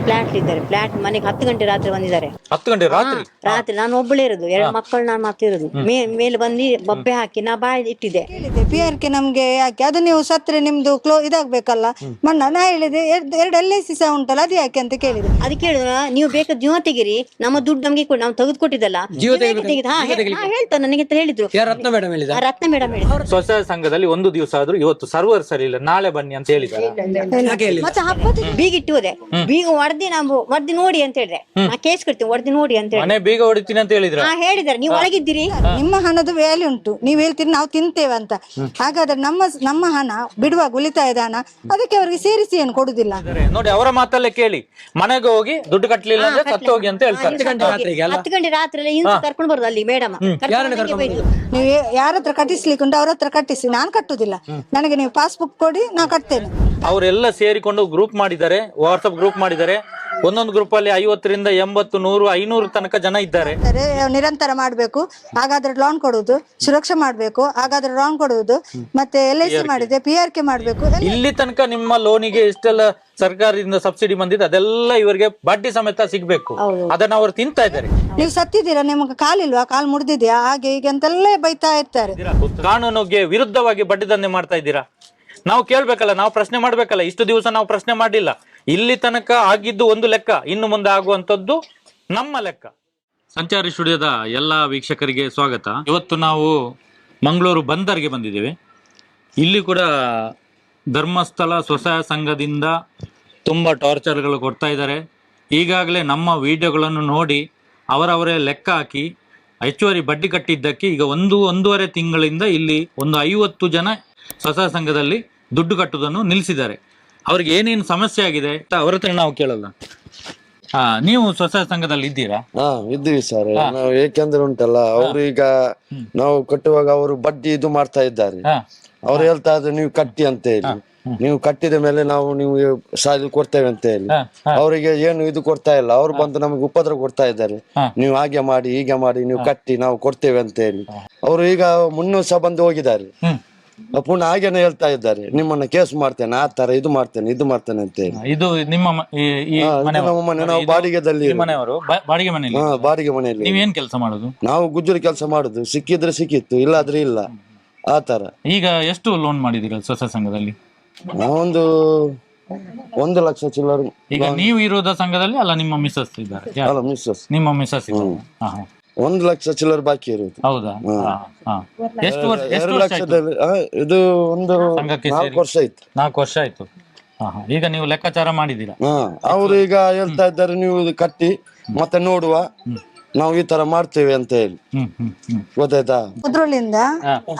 Flat ಇದ್ದಾರೆ. Flat ಮನೆಗೆ 10 ಗಂಟೆ ರಾತ್ರಿ ಬಂದಿದ್ದಾರೆ. 10 ಗಂಟೆ ರಾತ್ರಿ? ರಾತ್ರಿ ನಾನು ಒಬ್ಬಳೇ ಇರೋದು, 2 ಮಕ್ಕಳು ನಾನು ಮಾತ್ರ ಇರೋದು. ಮೇಲೆ ಬಂದು ಬೊಬ್ಬೆ ಹಾಕಿ ನಾ ಬಾಯಿ ಇಟ್ಟಿದ್ದೆ. PRK ನಮ್ಗೆ ಯಾಕೆ ಅದು ನೀವು ಸತ್ರೆ ನಿಮ್ದು ಇದಾಗ್ಬೇಕಲ್ಲ ಮಣ್ಣ. ನಾ ಹೇಳಿದೆ 2 LIC ಸಹ ಉಂಟಲ್ಲ ಅದು ಯಾಕೆ ಅಂತ ಕೇಳಿದೆ. ಅದಕ್ಕೆ ಹೇಳಿದ್ರ ನೀವು ಬೇಕಾದ ಜೀವ ತೆಗಿರಿ, ನಮ್ಮ ದುಡ್ಡು ನಮ್ಗೆ ನಾವು ತೆಗೆದು ಕೊಟ್ಟಿದ್ದಲ್ಲ ಹೇಳ್ತಾ ನನಗೆ ಹೇಳಿದ್ರು. ರತ್ನ ಮೇಡಮ್ ಹೇಳಿದ. ರತ್ನ ಮೇಡಮ್ ಹೇಳಿದ್ರು ಸ್ವಸಹಾಯ ಸಂಘದಲ್ಲಿ ಒಂದು ದಿವಸ ಆದ್ರೂ ಇವತ್ತು ಸರ್ವರ್ ಸರಿ ಇಲ್ಲ, ನಾಳೆ ಬನ್ನಿ ಅಂತ ಹೇಳಿದ್ದಾರೆ. ಮತ್ತೆ ಹಬ್ಬದ ಬೀಗ ಇಟ್ಟು ಹೋದೆ. ಬೀಗ ಹೊಡೆದಿ ನೋಡಿ ಅಂತ ಹೇಳಿದ್ರೆ ನಾ ಕೇಸ್ ಕಟ್ತೀನಿ, ಹೊಡೆದಿ ನೋಡಿ ಅಂತ ಹೇಳಿ ಮನೆ ಬೀಗ ಹೊಡಿತೀನಿ ಅಂತ ಹೇಳಿದ್ರೆ ಹೇಳಿದಾರೆ. ನೀವು ಒಳಗಿದ್ದೀರಿ, ನಿಮ್ಮ ಹಣದ ವ್ಯಾಲ್ಯೂ ಉಂಟು, ನೀವ್ ಹೇಳ್ತೀರಿ ನಾವು ತಿಂತೇವೆ ಅಂತ. ಹಾಗಾದ್ರೆ ನಮ್ಮ ಹಣ ಬಿಡುವಾಗ ಉಳಿತಾಯದ ಹಣ ಅದಕ್ಕೆ ಅವರಿಗೆ ಸೇರಿಸಿ ಏನು ಕೊಡುದಿಲ್ಲ. ನೋಡಿ ಅವರ ಮಾತಲ್ಲೇ ಕೇಳಿ, ಮನೆಗೆ ಹೋಗಿ ದುಡ್ಡು ಕಟ್ಟಲಿಲ್ಲ ಅಂದ್ರೆ ಸತ್ತು ಹೋಗಿ ಅಂತ ಹೇಳ್ತಾರೆ. 10 ಗಂಟೆ ರಾತ್ರಿ ಕರ್ಕೊಂಡು ಬರೋದು ಅಲ್ಲಿ ಮೇಡಮ್. ನೀವು ಯಾರ ಹತ್ರ ಕಟ್ಟಿಸ್ಲಿಕ್ಕೆ ಉಂಟು ಅವ್ರ ಹತ್ರ ಕಟ್ಟಿಸಿ, ನಾನ್ ಕಟ್ಟುದಿಲ್ಲ. ನನಗೆ ನೀವು ಪಾಸ್ಬುಕ್ ಕೊಡಿ, ನಾ ಕಟ್ತೇನೆ. ಅವರೆಲ್ಲ ಸೇರಿಕೊಂಡು ಗ್ರೂಪ್ ಮಾಡಿದ್ದಾರೆ, ವಾಟ್ಸ್ಆಪ್ ಗ್ರೂಪ್ ಮಾಡಿದ್ದಾರೆ. ಒಂದೊಂದು ಗ್ರೂಪ್ ಅಲ್ಲಿ 50 ರಿಂದ 80, 100, 500 ತನಕ ಜನ ಇದ್ದಾರೆ. ನಿರಂತರ ಮಾಡ್ಬೇಕು, ಹಾಗಾದ್ರೆ ಲೋನ್ ಕೊಡುವುದು, ಸುರಕ್ಷಾ ಮಾಡ್ಬೇಕು, ಹಾಗಾದ್ರೆ ಲೋನ್ ಕೊಡುವುದು, ಮತ್ತೆ LIC ಮಾಡಿದೆ, PRK ಮಾಡ್ಬೇಕು. ಇಲ್ಲಿ ತನಕ ನಿಮ್ಮ ಲೋನಿಗೆ ಎಷ್ಟೆಲ್ಲ ಸರ್ಕಾರದಿಂದ ಸಬ್ಸಿಡಿ ಬಂದಿದೆ ಅದೆಲ್ಲ ಇವರಿಗೆ ಬಡ್ಡಿ ಸಮೇತ ಸಿಗ್ಬೇಕು. ಅದನ್ನ ಅವರು ತಿಂತಾ ಇದ್ದಾರೆ. ನೀವು ಸತ್ತಿದ್ದೀರಾ, ನಿಮ್ಗೆ ಕಾಲಿಲ್ವಾ, ಕಾಲ್ ಮುರಿದಿದ್ಯಾ, ಹಾಗೆ ಹೀಗೆ ಅಂತೆಲ್ಲ ಬೈತಾ ಇರ್ತಾರೆ. ಕಾನೂನಿಗೆ ವಿರುದ್ಧವಾಗಿ ಬಡ್ಡಿ ದಂಧೆ ಮಾಡ್ತಾ ಇದ್ದೀರಾ. ನಾವು ಕೇಳ್ಬೇಕಲ್ಲ, ನಾವು ಪ್ರಶ್ನೆ ಮಾಡ್ಬೇಕಲ್ಲ. ಇಷ್ಟು ದಿವಸ ನಾವು ಪ್ರಶ್ನೆ ಮಾಡಿಲ್ಲ. ಇಲ್ಲಿ ತನಕ ಆಗಿದ್ದು ಒಂದು ಲೆಕ್ಕ, ಇನ್ನು ಮುಂದೆ ಆಗುವಂತದ್ದು ನಮ್ಮ ಲೆಕ್ಕ. ಸಂಚಾರಿ ಸ್ಟುಡಿಯೋದ ಎಲ್ಲ ವೀಕ್ಷಕರಿಗೆ ಸ್ವಾಗತ. ಇವತ್ತು ನಾವು ಮಂಗಳೂರು ಬಂದರ್ಗೆ ಬಂದಿದ್ದೇವೆ. ಇಲ್ಲಿ ಕೂಡ ಧರ್ಮಸ್ಥಳ ಸ್ವಸಹಾಯ ಸಂಘದಿಂದ ತುಂಬ ಟಾರ್ಚರ್ಗಳು ಕೊಡ್ತಾ ಇದ್ದಾರೆ. ಈಗಾಗಲೇ ನಮ್ಮ ವಿಡಿಯೋಗಳನ್ನು ನೋಡಿ ಅವರವರೇ ಲೆಕ್ಕ ಹಾಕಿ ಹೆಚ್ಚುವರಿ ಬಡ್ಡಿ ಕಟ್ಟಿದ್ದಕ್ಕೆ ಈಗ 1-1.5 ತಿಂಗಳಿಂದ ಇಲ್ಲಿ ಒಂದು 50 ಜನ ಸ್ವಸಹಾಯ ಸಂಘದಲ್ಲಿ ದುಡ್ಡು ಕಟ್ಟುವುದನ್ನು ನಿಲ್ಲಿಸಿದ್ದಾರೆ. ಅವ್ರಿಗೆ ಏನೇನು ಸಮಸ್ಯೆ ಆಗಿದೆ ಅವರ ಹತ್ರ ನಾವು ಕೇಳಲ್ಲ. ನೀವು ಸ್ವಸಹಾಯ ಸಂಘದಲ್ಲಿ ಇದ್ದೀರಾ? ಇದ್ದೀವಿ ಸರ್. ನಾವು ಏಕೆಂದ್ರೆ ಉಂಟಲ್ಲ, ಅವರು ಈಗ ನಾವು ಕಟ್ಟುವಾಗ ಅವರು ಬಡ್ಡಿ ಇದು ಮಾಡ್ತಾ ಇದ್ದಾರೆ. ಅವ್ರು ಹೇಳ್ತಾ ಇದ್ರೆ ನೀವು ಕಟ್ಟಿ ಅಂತ ಹೇಳಿ, ನೀವು ಕಟ್ಟಿದ ಮೇಲೆ ನೀವು ಸಾಲ ಕೊಡ್ತೇವೆ ಅಂತ ಹೇಳಿ ಅವರಿಗೆ ಏನು ಇದು ಕೊಡ್ತಾ ಇಲ್ಲ. ಅವ್ರು ಬಂದು ನಮಗೆ ಉಪದ್ರ ಕೊಡ್ತಾ ಇದ್ದಾರೆ. ನೀವು ಹಾಗೆ ಮಾಡಿ ಹೀಗೆ ಮಾಡಿ ನೀವು ಕಟ್ಟಿ ನಾವು ಕೊಡ್ತೇವೆ ಅಂತ ಹೇಳಿ. ಅವರು ಈಗ ಮುನ್ನೂ ಸಹ ಬಂದು ಹೋಗಿದ್ದಾರೆ. ಪುನಃ ಹಾಗೇನೆ ಹೇಳ್ತಾ ಇದ್ದಾರೆ, ನಿಮ್ಮನ್ನ ಕೇಸ್ ಮಾಡ್ತೇನೆ, ಆ ತರ ಇದು ಮಾಡ್ತೇನೆ ಅಂತ ಹೇಳಿ. ಇದು ನಿಮ್ಮ ಮನೆ ನಾವು ಬಾಡಿಗೆದಲ್ಲಿ ಬಾಡಿಗೆ ಮನೆಯಲ್ಲಿ. ಬಾಡಿಗೆ ಮನೆಯಲ್ಲಿ. ನೀವೇನ್ ಕೆಲಸ ಮಾಡುದು? ನಾವು ಗುಜ್ಜರಿ ಕೆಲಸ ಮಾಡುದು. ಸಿಕ್ಕಿದ್ರೆ ಸಿಕ್ಕಿತ್ತು, ಇಲ್ಲಾದ್ರೆ ಇಲ್ಲ, ಆ ತರ. ಈಗ ಎಷ್ಟು ಲೋನ್ ಮಾಡಿದಿರ ಸ್ವಸಹಾಯ ಸಂಘದಲ್ಲಿ? ನಾವೊಂದು 1 ಲಕ್ಷ ಚಿಲ್ಲರೆ. ಈಗ ನೀವು ಇರೋದ ಸಂಘದಲ್ಲಿ ಅಲ್ಲ, ನಿಮ್ಮ ಮಿಸಸ್ ಇದ್ದಾರೆ? ಅಲ್ಲ, ಮಿಸ್ಸಸ್. ನಿಮ್ಮ ಮಿಸಸ್ ಇದ್ದಾರೆ. 1 ಲಕ್ಷ ಚಿಲ್ಲರೆ ಬಾಕಿ ಇರುವುದು. ಹೌದಾ? 2 ಲಕ್ಷದಲ್ಲಿ ಇದು ಒಂದು 4 ವರ್ಷ ಆಯ್ತು. 4 ವರ್ಷ ಆಯ್ತು. ಈಗ ನೀವು ಲೆಕ್ಕಾಚಾರ ಮಾಡಿದ್ದೀರಾ? ಅವರು ಈಗ ಹೇಳ್ತಾ ಇದ್ದಾರೆ, ನೀವು ಇದು ಕಟ್ಟಿ ಮತ್ತೆ ನೋಡುವ, ನಾವು ಈ ತರ ಮಾಡ್ತೇವೆ ಅಂತ ಹೇಳಿ. ಗೊತ್ತಾಯ್ತಾ? ಕುದ್ರೋಳಿಂದ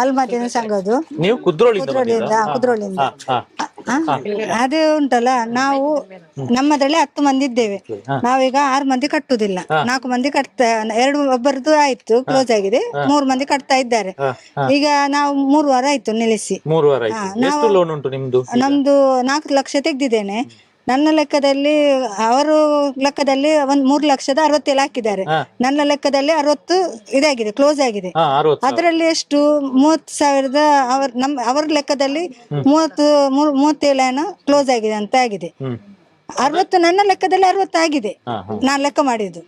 ಅಲ್ಮದಿನ ಸಂಘದ್ದು. ನೀವು ಕುದ್ರೋಳಿಂದ? ಕುದ್ರೋಳಿಂದ ಅದು ಉಂಟಲ್ಲ, ನಾವು ನಮ್ಮದ್ರಲ್ಲಿ 10 ಮಂದಿ ಇದ್ದೇವೆ. ನಾವೀಗ 6 ಮಂದಿ ಕಟ್ಟುದಿಲ್ಲ, 4 ಮಂದಿ ಕಟ್ತಾ, ಒಬ್ಬರದ್ದು ಆಯ್ತು, ಕ್ಲೋಸ್ ಆಗಿದೆ. 3 ಮಂದಿ ಕಟ್ತಾ ಇದ್ದಾರೆ. ಈಗ ನಾವು 3 ವಾರ ಆಯ್ತು ನಿಲ್ಲಿಸಿ. 3 ವಾರ ಆಯ್ತು. ಎಷ್ಟು ಲೋನ್ ಉಂಟು ನಿಮ್ದು? ನಮ್ದು 4 ಲಕ್ಷ ತೆಗ್ದಿದ್ದೇನೆ. ನನ್ನ ಲೆಕ್ಕದಲ್ಲಿ, ಅವರು ಲೆಕ್ಕದಲ್ಲಿ 3,67,000 ಹಾಕಿದ್ದಾರೆ. ನನ್ನ ಲೆಕ್ಕದಲ್ಲಿ 60 ಇದಾಗಿದೆ, ಕ್ಲೋಸ್ ಆಗಿದೆ. ಅದರಲ್ಲಿ ಎಷ್ಟು 30,000 ಅವರ ಲೆಕ್ಕದಲ್ಲಿ 37 ಕ್ಲೋಸ್ ಆಗಿದೆ ಅಂತ ಆಗಿದೆ. 60 ನನ್ನ ಲೆಕ್ಕದಲ್ಲಿ 60 ಆಗಿದೆ, ನಾನ್ ಲೆಕ್ಕ ಮಾಡಿದ್ದು.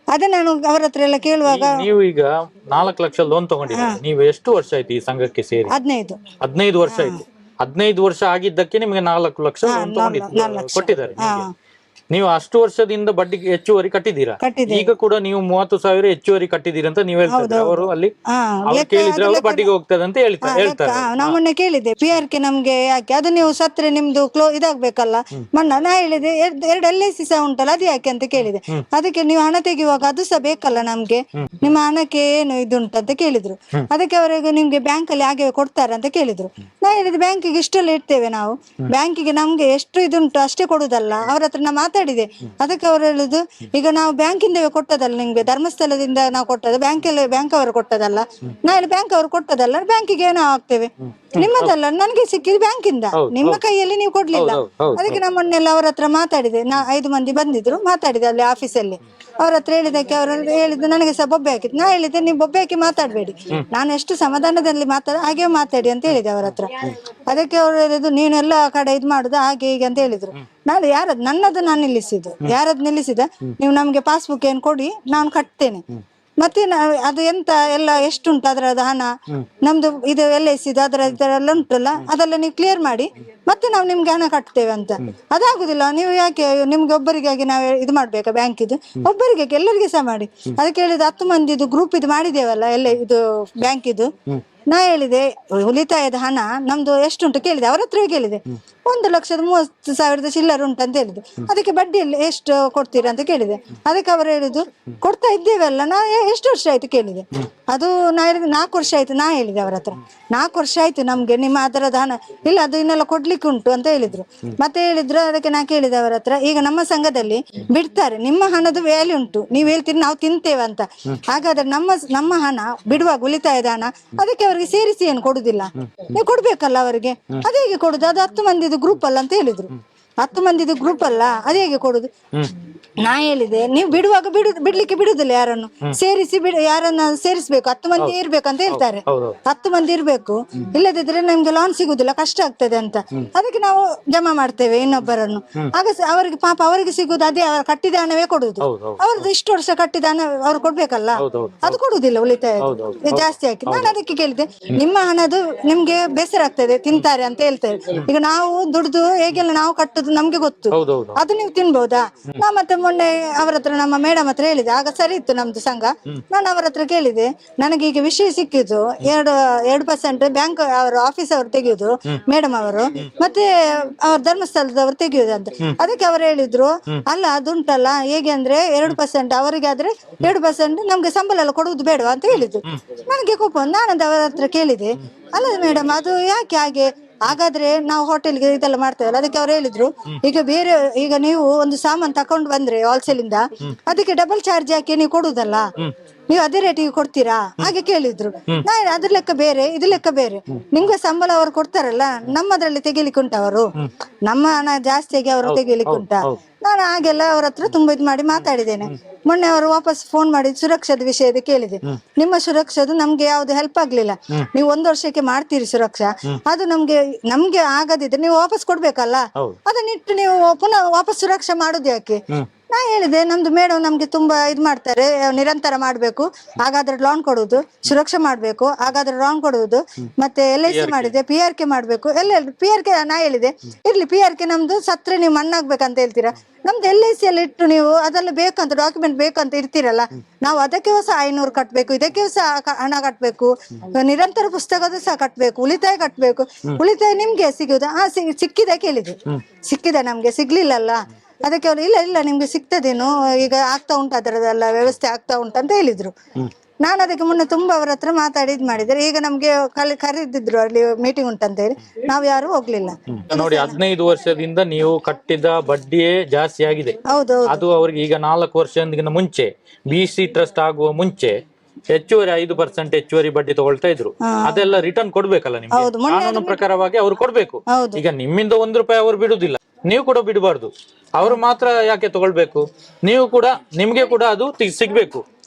ಅದೇ ನಾನು ಅವರ ಹತ್ರ ಎಲ್ಲ ಕೇಳುವಾಗ, ನೀವು ಈಗ 4 ಲಕ್ಷ ಲೋನ್ ತಗೊಂಡಿದ್ದೀರಿ. ನೀವು ಎಷ್ಟು ವರ್ಷ ಆಯ್ತು ಈ ಸಂಘಕ್ಕೆ ಸೇರಿ? 15 ವರ್ಷ ಆಯ್ತು. 15 ವರ್ಷ ಆಗಿದ್ದಕ್ಕೆ ನಿಮಗೆ 4 ಲಕ್ಷ ಕೊಟ್ಟಿದ್ದಾರೆ. ನೀವು ಅಷ್ಟು ವರ್ಷದಿಂದ ಬಡ್ಡಿಗೆ ಹೆಚ್ಚುವರಿ ಕಟ್ಟಿದ್ದೀರಾ. ಈಗ ಕೂಡ ನೀವು 30,000 ಹೆಚ್ಚುವರಿ ಕಟ್ಟಿದ್ದೀರಿ ಅಂತ ನೀವು ಹೇಳ್ತಾರೆ. ಅವರು ಅಲ್ಲಿ ಕೇಳಿದ್ರೆ ಅವರು ಬಡ್ಡಿಗೆ ಹೋಗ್ತದೆ ಅಂತ ಹೇಳ್ತಾರೆ. ನಮ್ಮನ್ನ ಕೇಳಿದೆ, PRK ನಮ್ಗೆ ಯಾಕೆ, ಅದು ನೀವು ಸತ್ರೆ ನಿಮ್ದು ಇದಾಗ್ಬೇಕಲ್ಲ ಮಣ್ಣ. ನಾ ಹೇಳಿದೆ 2 LIC ಸಹ ಉಂಟಲ್ಲ ಅದು ಯಾಕೆ ಅಂತ ಕೇಳಿದೆ. ಅದಕ್ಕೆ ನೀವು ಹಣ ತೆಗೆಯುವಾಗ ಅದು ಸಹ ಬೇಕಲ್ಲ ನಮ್ಗೆ, ನಿಮ್ಮ ಹಣಕ್ಕೆ ಏನು ಇದುಂಟಂತ ಕೇಳಿದ್ರು. ಅದಕ್ಕೆ ಅವರಿಗೆ ನಿಮ್ಗೆ ಬ್ಯಾಂಕ್ ಅಲ್ಲಿ ಹಾಗೆ ಕೊಡ್ತಾರೆ ಅಂತ ಕೇಳಿದ್ರು. ನಾ ಹೇಳಿದೆ, ಬ್ಯಾಂಕಿಗೆ ಇಷ್ಟೆಲ್ಲ ಇಡ್ತೇವೆ ನಾವು, ಬ್ಯಾಂಕಿಗೆ ನಮ್ಗೆ ಎಷ್ಟು ಇದುಂಟು ಅಷ್ಟೇ ಕೊಡುದಲ್ಲ. ಅವ್ರ ಹತ್ರ ನಾ ಮಾತಾಡಿದೆ. ಅದಕ್ಕೆ ಅವರು ಹೇಳುದು, ಈಗ ನಾವು ಬ್ಯಾಂಕಿಂದ ಕೊಟ್ಟದಲ್ಲ ನಿಮ್ಗೆ, ಧರ್ಮಸ್ಥಳದಿಂದ ನಾವು ಕೊಟ್ಟದ, ಬ್ಯಾಂಕ್ ಅವರು ಕೊಟ್ಟದಲ್ಲ. ನಾ ಹೇಳಿ, ಬ್ಯಾಂಕ್ ಅವರು ಕೊಟ್ಟದಲ್ಲ, ಬ್ಯಾಂಕಿಗೆ ಏನೋ ಹಾಕ್ತೇವೆ, ನಿಮ್ಮದಲ್ಲ, ನನ್ಗೆ ಸಿಕ್ಕಿದ್ ಬ್ಯಾಂಕಿಂದ, ನಿಮ್ಮ ಕೈಯಲ್ಲಿ ನೀವು ಕೊಡ್ಲಿಲ್ಲ. ಅದಕ್ಕೆ ನಮ್ಮನ್ನೆಲ್ಲ ಅವ್ರ ಹತ್ರ ಮಾತಾಡಿದೆ. 5 ಮಂದಿ ಬಂದಿದ್ರು, ಮಾತಾಡಿದೆ ಅಲ್ಲಿ ಆಫೀಸಲ್ಲಿ. ಅವ್ರ ಹತ್ರ ಹೇಳಿದಕ್ಕೆ ಅವರು ಹೇಳಿದ್ದು, ನನಗೆ ಸಹ ಬೊಬ್ಬೆ ಹಾಕಿತ್ತು. ನಾ ಹೇಳಿದ್ದೆ, ನೀವು ಬೊಬ್ಬೆ ಹಾಕಿ ಮಾತಾಡ್ಬೇಡಿ, ನಾನು ಎಷ್ಟು ಸಮಾಧಾನದಲ್ಲಿ ಹಾಗೆ ಮಾತಾಡಿ ಅಂತ ಹೇಳಿದೆ ಅವ್ರ ಹತ್ರ. ಅದಕ್ಕೆ ಅವ್ರು ಹೇಳಿದ್ದು, ನೀನೆಲ್ಲ ಕಡೆ ಇದು ಮಾಡುದು ಹಾಗೆ ಹೀಗೆ ಅಂತ ಹೇಳಿದ್ರು. ನಾಳೆ ಯಾರದ್ದು, ನನ್ನದು ನಾನು ನಿಲ್ಲಿಸಿದ್ದು. ಯಾರದ್ ನಿಲ್ಲಿಸಿದ, ನೀವು ನಮ್ಗೆ ಪಾಸ್ಬುಕ್ ಏನ್ ಕೊಡಿ, ನಾನು ಕಟ್ತೇನೆ. ಮತ್ತೆ ಅದು ಎಂತ ಎಲ್ಲ ಎಷ್ಟುಂಟು ಅದರದ ಹಣ, ನಮ್ದು ಇದು LIC ಅದರೆಲ್ಲ ಉಂಟಲ್ಲ, ಅದೆಲ್ಲ ನೀವು ಕ್ಲಿಯರ್ ಮಾಡಿ ಮತ್ತೆ ನಾವು ನಿಮ್ಗೆ ಹಣ ಕಟ್ತೇವೆ ಅಂತ. ಅದಾಗುದಿಲ್ಲ. ನೀವು ಯಾಕೆ ನಿಮ್ಗೆ ಒಬ್ಬರಿಗಾಗಿ ನಾವು ಇದು ಮಾಡ್ಬೇಕಾ ಬ್ಯಾಂಕ್ ಇದು? ಒಬ್ಬರಿಗೆ ಎಲ್ಲರಿಗೆ ಸಹ ಮಾಡಿ. ಅದಕ್ಕೆ ಹೇಳಿದ 10 ಮಂದಿದು ಗ್ರೂಪ್ ಇದು ಮಾಡಿದೇವಲ್ಲ ಎಲ್ಲ ಇದು ಬ್ಯಾಂಕ್ ಇದು. ನಾ ಹೇಳಿದೆ ಉಳಿತಾಯದ ಹಣ ನಮ್ದು ಎಷ್ಟುಂಟು ಕೇಳಿದೆ, ಅವ್ರ ಹತ್ರ ಕೇಳಿದೆ. 1,30,000 ಚಿಲ್ಲರ್ ಉಂಟು ಅಂತ ಹೇಳಿದೆ. ಅದಕ್ಕೆ ಬಡ್ಡಿಯಲ್ಲಿ ಎಷ್ಟು ಕೊಡ್ತೀರಾ ಅಂತ ಕೇಳಿದೆ. ಅದಕ್ಕೆ ಅವರು ಹೇಳಿದ್ದು ಕೊಡ್ತಾ ಇದ್ದೇವಲ್ಲ. ನಾ ಎಷ್ಟು ವರ್ಷ ಆಯ್ತು ಕೇಳಿದೆ. ಅದು ನಾ ಹೇಳಿದೆ 4 ವರ್ಷ ಆಯ್ತು. ನಾ ಹೇಳಿದೆ ಅವ್ರ ಹತ್ರ 4 ವರ್ಷ ಆಯ್ತು ನಮ್ಗೆ ನಿಮ್ಮ ಅದರದ ಹಣ ಇಲ್ಲ, ಅದು ಇನ್ನೆಲ್ಲ ಕೊಡ್ಲಿಕ್ಕೆ ಉಂಟು ಅಂತ ಹೇಳಿದ್ರು. ಮತ್ತೆ ಹೇಳಿದ್ರು. ಅದಕ್ಕೆ ನಾ ಕೇಳಿದೆ ಅವರ ಹತ್ರ, ಈಗ ನಮ್ಮ ಸಂಘದಲ್ಲಿ ಬಿಡ್ತಾರೆ, ನಿಮ್ಮ ಹಣದ ವ್ಯಾಲ್ಯೂ ಉಂಟು, ನೀವ್ ಹೇಳ್ತೀರಿ ನಾವು ತಿಂತೇವೆ ಅಂತ. ಹಾಗಾದ್ರೆ ನಮ್ಮ ಹಣ ಬಿಡುವಾಗ ಉಳಿತಾಯದ ಹಣ ಅದಕ್ಕೆ ಅವರಿಗೆ ಸೇರಿಸಿ ಏನು ಕೊಡುದಿಲ್ಲ, ನೀವು ಕೊಡ್ಬೇಕಲ್ಲ ಅವರಿಗೆ. ಅದೇ ಹೇಗೆ ಕೊಡುದು? ಅದು 10 ಮಂದಿದು ಗ್ರೂಪ್ ಅಲ್ಲ ಅಂತ ಹೇಳಿದ್ರು. 10 ಮಂದಿದು ಗ್ರೂಪ್ ಅಲ್ಲ, ಅದೇ ಹೇಗೆ ಕೊಡುದು? ನಾ ಹೇಳಿದೆ ನೀವು ಬಿಡುವಾಗ ಬಿಡ್ಲಿಕ್ಕೆ ಬಿಡುದಿಲ್ಲ, ಯಾರನ್ನು ಸೇರಿಸಿ ಯಾರನ್ನ ಸೇರಿಸ್ಬೇಕು, 10 ಮಂದಿ ಇರ್ಬೇಕಂತ ಹೇಳ್ತಾರೆ. 10 ಮಂದಿ ಇರ್ಬೇಕು, ಇಲ್ಲದಿದ್ರೆ ನಮ್ಗೆ ಲೋನ್ ಸಿಗುದಿಲ್ಲ, ಕಷ್ಟ ಆಗ್ತದೆ ಅಂತ. ಅದಕ್ಕೆ ನಾವು ಜಮಾ ಮಾಡ್ತೇವೆ ಇನ್ನೊಬ್ಬರನ್ನು. ಆಗ ಅವರಿಗೆ ಪಾಪ ಅವರಿಗೆ ಸಿಗುದು ಅದೇ ಅವರ ಕಟ್ಟಿದ ಹಣವೇ ಕೊಡುದು. ಅವ್ರದ್ದು ಇಷ್ಟು ವರ್ಷ ಕಟ್ಟಿದ ಹಣ ಅವ್ರು ಕೊಡ್ಬೇಕಲ್ಲ, ಅದು ಕೊಡುದಿಲ್ಲ ಉಳಿತಾಯ ಜಾಸ್ತಿ ಹಾಕಿ. ನಾನು ಅದಕ್ಕೆ ಕೇಳಿದೆ, ನಿಮ್ಮ ಹಣದು ನಿಮ್ಗೆ ಬೇಸರ ಆಗ್ತದೆ ತಿಂತಾರೆ ಅಂತ ಹೇಳ್ತಾರೆ. ಈಗ ನಾವು ದುಡ್ದು ಹೇಗೆಲ್ಲ ನಾವು ಕಟ್ಟುದು ನಮ್ಗೆ ಗೊತ್ತು, ಅದು ನೀವು ತಿನ್ಬಹುದಾ? ನಾ ಮತ್ತೆ ಮೊನ್ನೆ ಅವರ ಹತ್ರ ನಮ್ಮ ಮೇಡಮ್ ಹತ್ರ ಹೇಳಿದೆ. ಆಗ ಸರಿ ಇತ್ತು ನಮ್ದು ಸಂಘ. ನಾನು ಅವರ ಹತ್ರ ಕೇಳಿದೆ, ನನಗೆ ಈಗ ವಿಷಯ ಸಿಕ್ಕಿದ್ದು 2% ಬ್ಯಾಂಕ್ ಅವರ ಆಫೀಸ್ ಅವರು ತೆಗೆಯುದು, ಮೇಡಮ್ ಅವರು, ಮತ್ತೆ ಅವ್ರ ಧರ್ಮಸ್ಥಳದವರು ತೆಗೆಯುದು ಅಂತ. ಅದಕ್ಕೆ ಅವರು ಹೇಳಿದ್ರು, ಅಲ್ಲ ಅದುಂಟಲ್ಲ ಹೇಗೆ ಅಂದ್ರೆ 2% ಅವರಿಗೆ ಆದ್ರೆ 2% ನಮ್ಗೆ ಸಂಬಳ ಎಲ್ಲ ಕೊಡುವುದು ಬೇಡವಾ ಅಂತ ಹೇಳಿದ್ರು. ನನಗೆ ಕೋಪ. ನಾನಂತ ಅವರ ಹತ್ರ ಕೇಳಿದೆ, ಅಲ್ಲ ಮೇಡಮ್ ಅದು ಯಾಕೆ ಹಾಗೆ? ಹಾಗಾದ್ರೆ ನಾವು ಹೋಟೆಲ್ಗೆ ಇದೆಲ್ಲ ಮಾಡ್ತೇವಲ್ಲ. ಅದಕ್ಕೆ ಅವ್ರು ಹೇಳಿದ್ರು, ಈಗ ನೀವು ಒಂದು ಸಾಮಾನು ತಕೊಂಡು ಬಂದ್ರೆ ಹೋಲ್ಸೇಲ್ ಇಂದ, ಅದಕ್ಕೆ ಡಬಲ್ ಚಾರ್ಜ್ ಹಾಕಿ ನೀವು ಕೊಡುದಲ್ಲ, ನೀವು ಅದೇ ರೇಟಿಗೆ ಕೊಡ್ತೀರಾ ಹಾಗೆ ಕೇಳಿದ್ರು. ನಾನು ಅದ್ರ ಲೆಕ್ಕ ಬೇರೆ, ಇದು ಲೆಕ್ಕ ಬೇರೆ. ನಿಮ್ಗೆ ಸಂಬಳ ಅವರು ಕೊಡ್ತಾರಲ್ಲ, ನಮ್ಮದ್ರಲ್ಲಿ ತೆಗಿಲಿಕ್ಕೆ ಉಂಟ ಅವರು, ನಮ್ಮ ಹಣ ಜಾಸ್ತಿಯಾಗಿ ಅವರು ತೆಗಿಲಿಕ್ಕೆ ಉಂಟ. ನಾನು ಹಾಗೆಲ್ಲ ಅವ್ರ ಹತ್ರ ತುಂಬಾ ಇದು ಮಾಡಿ ಮಾತಾಡಿದ್ದೇನೆ. ಮೊನ್ನೆ ಅವರು ವಾಪಸ್ ಫೋನ್ ಮಾಡಿ ಸುರಕ್ಷಾದ ವಿಷಯದ ಕೇಳಿದೆ. ನಿಮ್ಮ ಸುರಕ್ಷಾದು ನಮ್ಗೆ ಯಾವ್ದು ಹೆಲ್ಪ್ ಆಗ್ಲಿಲ್ಲ, ನೀವು 1 ವರ್ಷಕ್ಕೆ ಮಾಡ್ತೀರಿ ಸುರಕ್ಷಾ, ಅದು ನಮ್ಗೆ ಆಗದಿದ್ರೆ ನೀವು ವಾಪಸ್ ಕೊಡ್ಬೇಕಲ್ಲ, ಅದನ್ನಿಟ್ಟು ನೀವು ಪುನಃ ವಾಪಸ್ ಸುರಕ್ಷಾ ಮಾಡುದು ಯಾಕೆ? ನಾ ಹೇಳಿದೆ, ನಮ್ದು ಮೇಡಮ್ ನಮ್ಗೆ ತುಂಬಾ ಇದ್ ಮಾಡ್ತಾರೆ, ನಿರಂತರ ಮಾಡ್ಬೇಕು, ಹಾಗಾದ್ರೆ ಲೋನ್ ಕೊಡುದು, ಸುರಕ್ಷಾ ಮಾಡ್ಬೇಕು, ಹಾಗಾದ್ರೆ ಲೋನ್ ಕೊಡುವುದು, ಮತ್ತೆ LIC ಮಾಡಿದೆ, PRK ಮಾಡ್ಬೇಕು, ಎಲ್ಲ PRK. ನಾ ಹೇಳಿದೆ ಇರ್ಲಿ, PRK ನಮ್ದು ಸತ್ರೆ ನೀವು ಮಣ್ಣಾಗ್ಬೇಕಂತ ಹೇಳ್ತೀರಾ, ನಮ್ದು LIC ಎಲ್ಲ ಇಟ್ಟು ನೀವು ಅದೆಲ್ಲ ಬೇಕಂತ ಡಾಕ್ಯುಮೆಂಟ್ ಬೇಕಂತ ಇರ್ತೀರಲ್ಲ, ನಾವು ಅದಕ್ಕೆ ಸಹ 500 ಕಟ್ಬೇಕು, ಇದಕ್ಕೆ ಸಹ ಹಣ ಕಟ್ಬೇಕು, ನಿರಂತರ ಪುಸ್ತಕದ ಸಹ ಕಟ್ಬೇಕು, ಉಳಿತಾಯ ಕಟ್ಬೇಕು. ಉಳಿತಾಯ ನಿಮ್ಗೆ ಸಿಗುದು? ಸಿಕ್ಕಿದೆ ಕೇಳಿದೆ. ಸಿಕ್ಕಿದೆ, ನಮ್ಗೆ ಸಿಗ್ಲಿಲ್ಲಲ್ಲ. ಅದಕ್ಕೆ ಅವ್ರು ಇಲ್ಲ ನಿಮ್ಗೆ ಸಿಗ್ತದೇನು, ಈಗ ಆಗ್ತಾ ಉಂಟು ಅದರದೆಲ್ಲ ವ್ಯವಸ್ಥೆ ಆಗ್ತಾ ಉಂಟು ಅಂತ ಹೇಳಿದ್ರು. ನಾನು ಅದಕ್ಕೆ ಮುನ್ನೆ ತುಂಬಾ ಅವ್ರ ಹತ್ರ ಮಾತಾಡಿ ಇದ್ ಮಾಡಿದ್ರೆ, ಈಗ ನಮ್ಗೆ ಕರೆದಿದ್ರು ಅಲ್ಲಿ ಮೀಟಿಂಗ್ ಉಂಟಂತ ಹೇಳಿ, ನಾವ್ ಯಾರು ಹೋಗ್ಲಿಲ್ಲ. ನೋಡಿ, 15 ವರ್ಷದಿಂದ ನೀವು ಕಟ್ಟಿದ ಬಡ್ಡಿಯೇ ಜಾಸ್ತಿ ಆಗಿದೆ. ಅದು ಅವ್ರಿಗೆ ಈಗ 4 ವರ್ಷದಿಂದ ಮುಂಚೆ BC ಟ್ರಸ್ಟ್ ಆಗುವ ಮುಂಚೆ ಹೆಚ್ಚುವರಿ 5% ಹೆಚ್ಚುವರಿ ಬಡ್ಡಿ ತಗೊಳ್ತಾ ಇದ್ರು. ಅದೆಲ್ಲ ರಿಟರ್ನ್ ಕೊಡ್ಬೇಕಲ್ಲ ನಿಮ್ಗೆ, ಕಾನೂನು ಪ್ರಕಾರವಾಗಿ ಅವ್ರು ಕೊಡ್ಬೇಕು. ಈಗ ನಿಮ್ಮಿಂದ 1 ರೂಪಾಯಿ ಅವ್ರು ಬಿಡುದಿಲ್ಲ, ನೀವು ಕೂಡ ಬಿಡಬಾರ್ದು. ಅವರು ಮಾತ್ರ ಯಾಕೆ ತಗೊಳ್ಬೇಕು? ನೀವು ಕೂಡ, ನಿಮ್ಗೆ ಕೂಡ ಅದು ಸಿಗ್ಬೇಕು.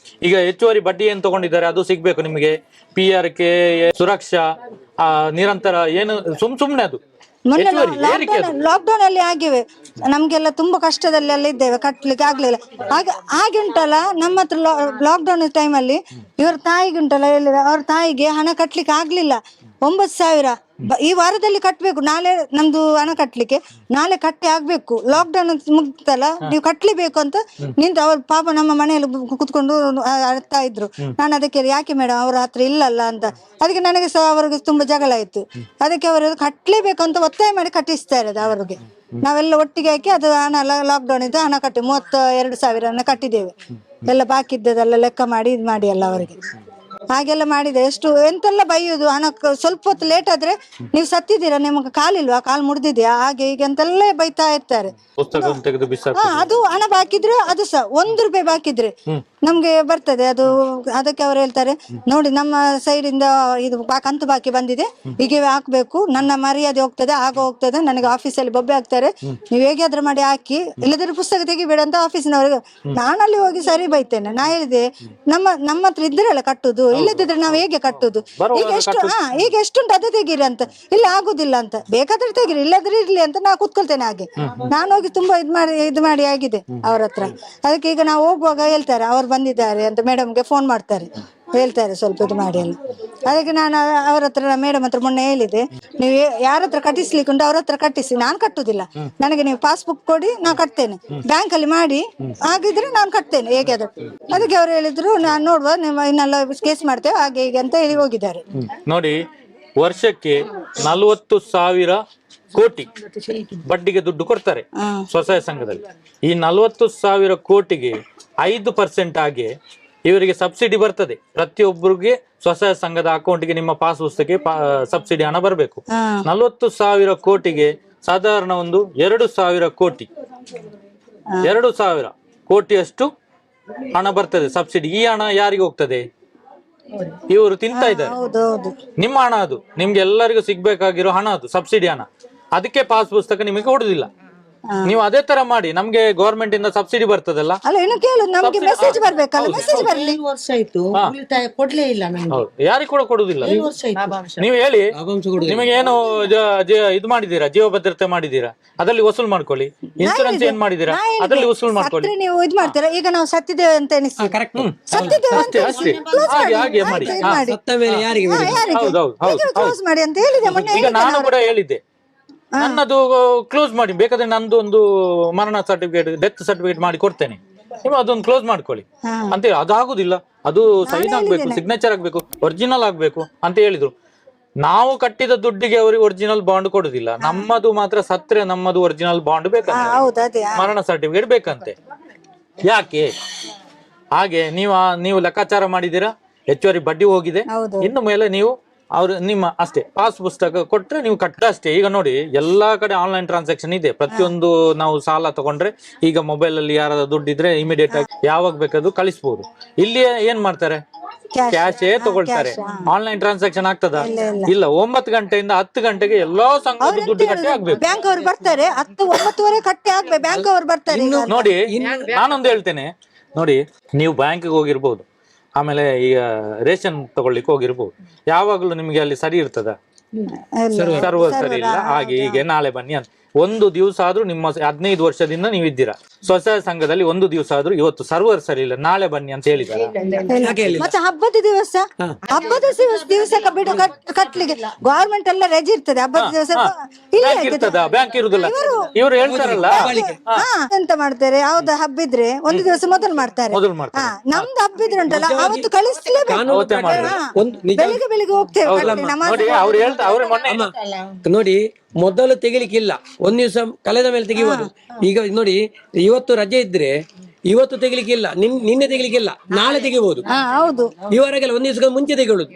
ಈಗ ಹೆಚ್ಚುವರಿ ಬಡ್ಡಿ ಏನ್ ತಗೊಂಡಿದ್ದಾರೆ ಅದು ಸಿಗ್ಬೇಕು ನಿಮಗೆ. PRK, ಸುರಕ್ಷಾ, ನಿರಂತರ ಏನು ಸುಮ್ನೆ ಅದು ಲಾಕ್ಡೌನ್ ಅಲ್ಲಿ ಆಗಿವೆ, ನಮ್ಗೆಲ್ಲ ತುಂಬಾ ಕಷ್ಟದಲ್ಲಿ ಎಲ್ಲ ಇದ್ದೇವೆ, ಕಟ್ಲಿಕ್ಕೆ ಆಗ್ಲಿಲ್ಲ. ಹಾಗೆ ಉಂಟಲ್ಲ, ನಮ್ಮ ಹತ್ರ ಲಾಕ್ಡೌನ್ ಟೈಮ್ ಅಲ್ಲಿ ಇವ್ರ ತಾಯಿಗೆ ಉಂಟಲ್ಲ, ಅವ್ರ ತಾಯಿಗೆ ಹಣ ಕಟ್ಲಿಕ್ಕೆ ಆಗ್ಲಿಲ್ಲ. 9,000 ಈ ವಾರದಲ್ಲಿ ಕಟ್ಬೇಕು. ನಾಳೆ ನಮ್ದು ಹಣ ಕಟ್ಲಿಕ್ಕೆ ನಾಳೆ ಕಟ್ಟಿ ಆಗ್ಬೇಕು. ಲಾಕ್ಡೌನ್ ಮುಗ್ತಲ್ಲ, ನೀವು ಕಟ್ಲಿಬೇಕು ಅಂತ ನಿಂತು ಅವ್ರ ಪಾಪ ನಮ್ಮ ಮನೆಯಲ್ಲಿ ಕುತ್ಕೊಂಡು ಅಳ್ತಾ ಇದ್ರು. ನಾನು ಅದಕ್ಕೆ ಯಾಕೆ ಮೇಡಮ್ ಅವ್ರ ಹತ್ರ ಇಲ್ಲಲ್ಲ ಅಂತ. ಅದಕ್ಕೆ ನನಗೆ ಸಹ ಅವ್ರಿಗೆ ತುಂಬಾ ಜಗಳ ಆಯ್ತು. ಅದಕ್ಕೆ ಅವರು ಕಟ್ಲೇಬೇಕು ಅಂತ ಒತ್ತಾಯ ಮಾಡಿ ಕಟ್ಟಿಸ್ತಾ ಇರೋದು ಅವ್ರಿಗೆ. ನಾವೆಲ್ಲ ಒಟ್ಟಿಗೆ ಹಾಕಿ ಅದು ಹಣ ಲಾಕ್ಡೌನ್ ಇದ್ದು ಹಣ ಕಟ್ಟಿ 32,000 ಕಟ್ಟಿದ್ದೇವೆ. ಎಲ್ಲ ಬಾಕಿ ಇದ್ದದೆಲ್ಲ ಲೆಕ್ಕ ಮಾಡಿ ಇದು ಮಾಡಿ ಎಲ್ಲ ಅವರಿಗೆ ಹಾಗೆಲ್ಲ ಮಾಡಿದೆ. ಎಷ್ಟು ಎಂತೆಲ್ಲ ಬೈಯುದು, ಹಣ ಸ್ವಲ್ಪ ಹೊತ್ತು ಲೇಟ್ ಆದ್ರೆ ನೀವು ಸತ್ತಿದ್ದೀರಾ, ನಿಮ್ಗೆ ಕಾಲಿಲ್ವಾ, ಕಾಲು ಮುರಿದಿದ್ಯಾ, ಹಾಗೆ ಹೀಗೆ ಅಂತೆಲ್ಲ ಬೈತಾ ಇರ್ತಾರೆ. ಅದು ಹಣ ಬಾಕಿದ್ರೆ ಅದು ಸಹ 1 ರೂಪಾಯಿ ಬಾಕಿದ್ರೆ ನಮ್ಗೆ ಬರ್ತದೆ ಅದು. ಅದಕ್ಕೆ ಅವ್ರು ಹೇಳ್ತಾರೆ, ನೋಡಿ ನಮ್ಮ ಸೈಡ್ ಇಂದ ಇದು ಕಂತು ಬಾಕಿ ಬಂದಿದೆ, ಹೀಗೆ ಹಾಕ್ಬೇಕು, ನನ್ನ ಮರ್ಯಾದೆ ಹೋಗ್ತದೆ, ಆಗ ಹೋಗ್ತದೆ, ನನಗೆ ಆಫೀಸಲ್ಲಿ ಬೊಬ್ಬೆ ಹಾಕ್ತಾರೆ, ನೀವು ಹೇಗಾದ್ರೂ ಮಾಡಿ ಹಾಕಿ, ಇಲ್ಲದ್ರೆ ಪುಸ್ತಕ ತೆಗಿಬೇಡ ಅಂತ ಆಫೀಸಿನವ್ರಿಗೆ. ನಾನಲ್ಲಿ ಹೋಗಿ ಸರಿ ಬೈತೇನೆ. ನಾ ಹೇಳಿದೆ, ನಮ್ಮ ಹತ್ರ ಇದ್ರಲ್ಲ ಕಟ್ಟುದು, ಇಲ್ಲದಿದ್ರೆ ನಾವು ಹೇಗೆ ಕಟ್ಟುದು? ಈಗ ಎಷ್ಟು ಈಗ ಎಷ್ಟುಂಟು ಅದೇ ತೆಗೀರಿ ಅಂತ, ಇಲ್ಲ ಆಗುದಿಲ್ಲ ಅಂತ, ಬೇಕಾದ್ರೆ ತೆಗೀರಿ ಇಲ್ಲದ್ರೆ ಇರ್ಲಿ ಅಂತ ನಾ ಕೂತ್ಕೊಳ್ತೇನೆ. ಹಾಗೆ ನಾನು ಹೋಗಿ ತುಂಬಾ ಇದು ಮಾಡಿ ಆಗಿದೆ ಅವ್ರ ಹತ್ರ. ಅದಕ್ಕೆ ಈಗ ನಾವು ಹೋಗುವಾಗ ಹೇಳ್ತಾರೆ ಅವ್ರು ಬಂದಿದ್ದಾರೆ ಅಂತ, ಮೇಡಮ್ಗೆ ಫೋನ್ ಮಾಡ್ತಾರೆ, ಹೇಳ್ತಾರೆ ಸ್ವಲ್ಪ ಇದು ಮಾಡಿ ಎಲ್ಲ. ಅದಕ್ಕೆ ನಾನು ಅವ್ರ ಹತ್ರ ಮೇಡಮ್ ಹತ್ರ ಮೊನ್ನೆ ಹೇಳಿದೆ, ನೀವು ಯಾರ ಹತ್ರ ಕಟ್ಟಿಸ್ಲಿಕ್ಕೆ ಉಂಟು ಅವ್ರ ಹತ್ರ ಕಟ್ಟಿಸಿ, ನಾನು ಕಟ್ಟುದಿಲ್ಲ, ನನಗೆ ನೀವು ಪಾಸ್ಬುಕ್ ಕೊಡಿ ನಾ ಕಟ್ತೇನೆ, ಬ್ಯಾಂಕ್ ಅಲ್ಲಿ ಮಾಡಿ ಹಾಗಿದ್ರೆ ನಾನು ಕಟ್ತೇನೆ ಹೇಗೆ ಅದು. ಅದಕ್ಕೆ ಅವ್ರು ಹೇಳಿದ್ರು ನಾನು ನೋಡುವ ನೀವು ಇನ್ನೆಲ್ಲ ಕೇಸ್ ಮಾಡ್ತೇವೆ ಹಾಗೆ ಹೀಗೆ ಅಂತ ಹೇಳಿ ಹೋಗಿದ್ದಾರೆ. ನೋಡಿ, ವರ್ಷಕ್ಕೆ 40,000 ಕೋಟಿ ಬಡ್ಡಿಗೆ ದುಡ್ಡು ಕೊಡ್ತಾರೆ ಸ್ವಸಹಾಯ ಸಂಘದಲ್ಲಿ. ಈ 40,000 ಕೋಟಿಗೆ 5% ಆಗಿ ಇವರಿಗೆ ಸಬ್ಸಿಡಿ ಬರ್ತದೆ. ಪ್ರತಿಯೊಬ್ಬರಿಗೆ ಸ್ವಸಹಾಯ ಸಂಘದ ಅಕೌಂಟ್ಗೆ ನಿಮ್ಮ ಪಾಸ್ ಪುಸ್ತಕಕ್ಕೆ ಸಬ್ಸಿಡಿ ಹಣ ಬರಬೇಕು. 40,000 ಕೋಟಿಗೆ ಸಾಧಾರಣ ಒಂದು 2,000 ಕೋಟಿ 2,000 ಕೋಟಿಯಷ್ಟು ಹಣ ಬರ್ತದೆ ಸಬ್ಸಿಡಿ. ಈ ಹಣ ಯಾರಿಗೆ ಹೋಗ್ತದೆ? ಇವರು ತಿಂತಾ ಇದ್ದಾರೆ. ನಿಮ್ಮ ಹಣ ಅದು, ನಿಮ್ಗೆ ಎಲ್ಲರಿಗೂ ಸಿಗ್ಬೇಕಾಗಿರೋ ಹಣ ಅದು, ಸಬ್ಸಿಡಿ ಹಣ. ಅದಕ್ಕೆ ಪಾಸ್ ಪುಸ್ತಕ ನಿಮಗೆ ಕೊಡುದಿಲ್ಲ. ನೀವು ಅದೇ ತರ ಮಾಡಿ, ನಮ್ಗೆ ಗವರ್ಮೆಂಟ್ ಇಂದ ಸಬ್ಸಿಡಿ ಬರ್ತದಲ್ಲ. ಅಲ್ಲ ಇನ್ನು ಕೇಳು, ನಮ್ಗೆ ಮೆಸೇಜ್ ಬರ್ಬೇಕಲ್ಲ, ಮೆಸೇಜ್ ಬರ್ಲಿ. ವರ್ಷ ಆಯ್ತು ಉಳಿತಾಯ ಕೊಡ್ಲೇ ಇಲ್ಲ ನಮ್ಗೆ. ಯಾರಿಗೂ ಕೂಡ ಕೊಡುದಿಲ್ಲ. ನೀವು ಹೇಳಿ ನಿಮಗೆ ಏನು ಇದು ಮಾಡಿದೀರಾ, ಜೀವ ಭದ್ರತೆ ಮಾಡಿದೀರಾ, ಅದರಲ್ಲಿ ವಸೂಲ್ ಮಾಡ್ಕೊಳ್ಳಿ. ಇನ್ಶೂರೆನ್ಸ್ ಏನ್ ಮಾಡಿದೀರಾ, ಅದರಲ್ಲಿ ವಸೂಲ್ ಮಾಡ್ಕೊಳ್ಳಿ. ನೀವು ಇದು ಮಾಡ್ತೀರಾ, ಈಗ ನಾವು ಸತ್ತಿದ್ದೇವೆ ಅಂತ ಎನಿಸಿ ಸತ್ತಿದ್ದೇವೆ ಅಷ್ಟೇ ಅಷ್ಟೇ, ಹಾಗೆ ಮಾಡಿ. ಹೌದೌದು, ಕ್ಲೋಸ್ ಮಾಡಿ ಅಂತ ಹೇಳಿದೆ ಮೊನ್ನೆ. ಈಗ ನಾನು ಕೂಡ ಹೇಳಿದ್ದೆ, ನನ್ನದು ಕ್ಲೋಸ್ ಮಾಡಿ, ಬೇಕಾದ್ರೆ ನಂದು ಒಂದು ಮರಣ ಸರ್ಟಿಫಿಕೇಟ್, ಡೆತ್ ಸರ್ಟಿಫಿಕೇಟ್ ಮಾಡಿ ಕೊಡ್ತೇನೆ, ನೀವು ಅದೊಂದು ಕ್ಲೋಸ್ ಮಾಡ್ಕೊಳ್ಳಿ ಅಂತ ಹೇಳಿ. ಅದಾಗುದಿಲ್ಲ, ಅದು ಸೈನ್ ಆಗ್ಬೇಕು, ಸಿಗ್ನೇಚರ್ ಆಗ್ಬೇಕು, ಒರಿಜಿನಲ್ ಆಗ್ಬೇಕು ಅಂತ ಹೇಳಿದ್ರು. ನಾವು ಕಟ್ಟಿದ ದುಡ್ಡಿಗೆ ಅವರಿಗೆ ಒರಿಜಿನಲ್ ಬಾಂಡ್ ಕೊಡುದಿಲ್ಲ, ನಮ್ಮದು ಮಾತ್ರ ಸತ್ರೆ ನಮ್ಮದು ಒರಿಜಿನಲ್ ಬಾಂಡ್ ಬೇಕಂತೆ, ಮರಣ ಸರ್ಟಿಫಿಕೇಟ್ ಬೇಕಂತೆ. ಯಾಕೆ ಹಾಗೆ? ನೀವು ಲೆಕ್ಕಾಚಾರ ಮಾಡಿದೀರಾ, ಹೆಚ್ಚುವರಿ ಬಡ್ಡಿ ಹೋಗಿದೆ. ಇನ್ನು ಮೇಲೆ ನೀವು ಅವ್ರು ನಿಮ್ಮ ಅಷ್ಟೇ ಪಾಸ್ ಪುಸ್ತಕ ಕೊಟ್ರೆ ನೀವು ಕಟ್ಟ ಅಷ್ಟೇ. ಈಗ ನೋಡಿ, ಎಲ್ಲಾ ಕಡೆ ಆನ್ಲೈನ್ ಟ್ರಾನ್ಸಾಕ್ಷನ್ ಇದೆ. ಪ್ರತಿಯೊಂದು ನಾವು ಸಾಲ ತಗೊಂಡ್ರೆ ಈಗ ಮೊಬೈಲ್ ಅಲ್ಲಿ ಯಾರಾದ್ರೂ ದುಡ್ಡಿದ್ರೆ ಇಮಿಡಿಯೇಟ್ ಆಗಿ ಯಾವಾಗ ಬೇಕಾದ್ರೂ ಕಳಿಸಬಹುದು. ಇಲ್ಲಿ ಏನ್ ಮಾಡ್ತಾರೆ, ಕ್ಯಾಶೇ ತಗೊಳ್ತಾರೆ. ಆನ್ಲೈನ್ ಟ್ರಾನ್ಸಾಕ್ಷನ್ ಆಗ್ತದ? ಇಲ್ಲ. 9 ಗಂಟೆಯಿಂದ 10 ಗಂಟೆಗೆ ಎಲ್ಲಾ ಸಂಘದ ದುಡ್ಡು ಕಟ್ಟಿ ಆಗ್ಬೇಕು. ಬ್ಯಾಂಕ್ ಅವ್ರು ಬರ್ತಾರೆ, 10-9 ಕಟ್ಟಿ ಆಗ್ಬೇಕು, ಬ್ಯಾಂಕ್ ಅವ್ರು ಬರ್ತಾರೆ. ನೋಡಿ, ನಾನೊಂದು ಹೇಳ್ತೇನೆ ನೋಡಿ, ನೀವು ಬ್ಯಾಂಕಿಗೆ ಹೋಗಿರ್ಬೋದು, ಆಮೇಲೆ ಈಗ ರೇಷನ್ ತಗೊಳ್ಳಿಕ್ಕೆ ಹೋಗಿರ್ಬೋದು, ಯಾವಾಗ್ಲೂ ನಿಮ್ಗೆ ಅಲ್ಲಿ ಸರಿ ಇರ್ತದ? ಸರ್ವರ್ ಸರಿ ಇಲ್ಲ, ಹಾಗೆ ಹೀಗೆ ನಾಳೆ ಬನ್ನಿ ಅಂತ. ಒಂದು ದಿವಸ ಆದ್ರೂ ನಿಮ್ಮ 15 ವರ್ಷದಿಂದ ನೀವು ಇದ್ದೀರಾ ಸ್ವಸಹಾಯ ಸಂಘದಲ್ಲಿ, ಒಂದು ದಿವಸ ಆದ್ರೂ ಇವತ್ತು ಸರ್ವರ್ ಸರಿ ಇಲ್ಲ ನಾಳೆ ಬನ್ನಿ ಅಂತ ಹೇಳಿದಾರೆ? ಮತ್ತೆ ಹಬ್ಬದ ದಿವಸ ಬಿಡು ಕಟ್ಲಿಕ್ಕೆ ಗವರ್ಮೆಂಟ್ ಎಲ್ಲ ರಜೆ ಇರ್ತದೆ. ಹಬ್ಬದ ದಿವಸ ಇರ್ತದ, ಬ್ಯಾಂಕ್ ಇರುದಿಲ್ಲ. ಇವರು ಹೇಳ್ತಾರಲ್ಲ, ಎಂತ ಮಾಡ್ತಾರೆ, ಯಾವ್ದು ಹಬ್ಬ ಇದ್ರೆ ಒಂದು ದಿವಸ ಮೊದಲು ಮಾಡ್ತಾರೆ. ನಮ್ದು ಹಬ್ಬ ಇದ್ರೆ ಉಂಟಲ್ಲ ಅವತ್ತು ಕಳಿಸ್ಲೇಬೇಕು, ಬೆಳಿಗ್ಗೆ ಹೋಗ್ತೇವೆ. ನೋಡಿ, ಮೊದಲು ತೆಗಿಲಿಕ್ಕಿಲ್ಲ, ಒಂದ್ ದಿವಸ ಕಳೆದ ಮೇಲೆ ತೆಗಿಬೋದು. ಈಗ ನೋಡಿ, ಇವತ್ತು ರಜೆ ಇದ್ರೆ ಇವತ್ತು ತೆಗಿಲಿಕ್ಕಿಲ್ಲ, ನಿನ್ನೆ ತೆಗಿಲಿಕ್ಕಿಲ್ಲ, ನಾಳೆ ತೆಗಿಬಹುದು. ಹೌದು, ಇವರೆಗೆಲ್ಲ ಒಂದ್ ದಿವಸ ಮುಂಚೆ ತೆಗೊಳ್ಳುದು.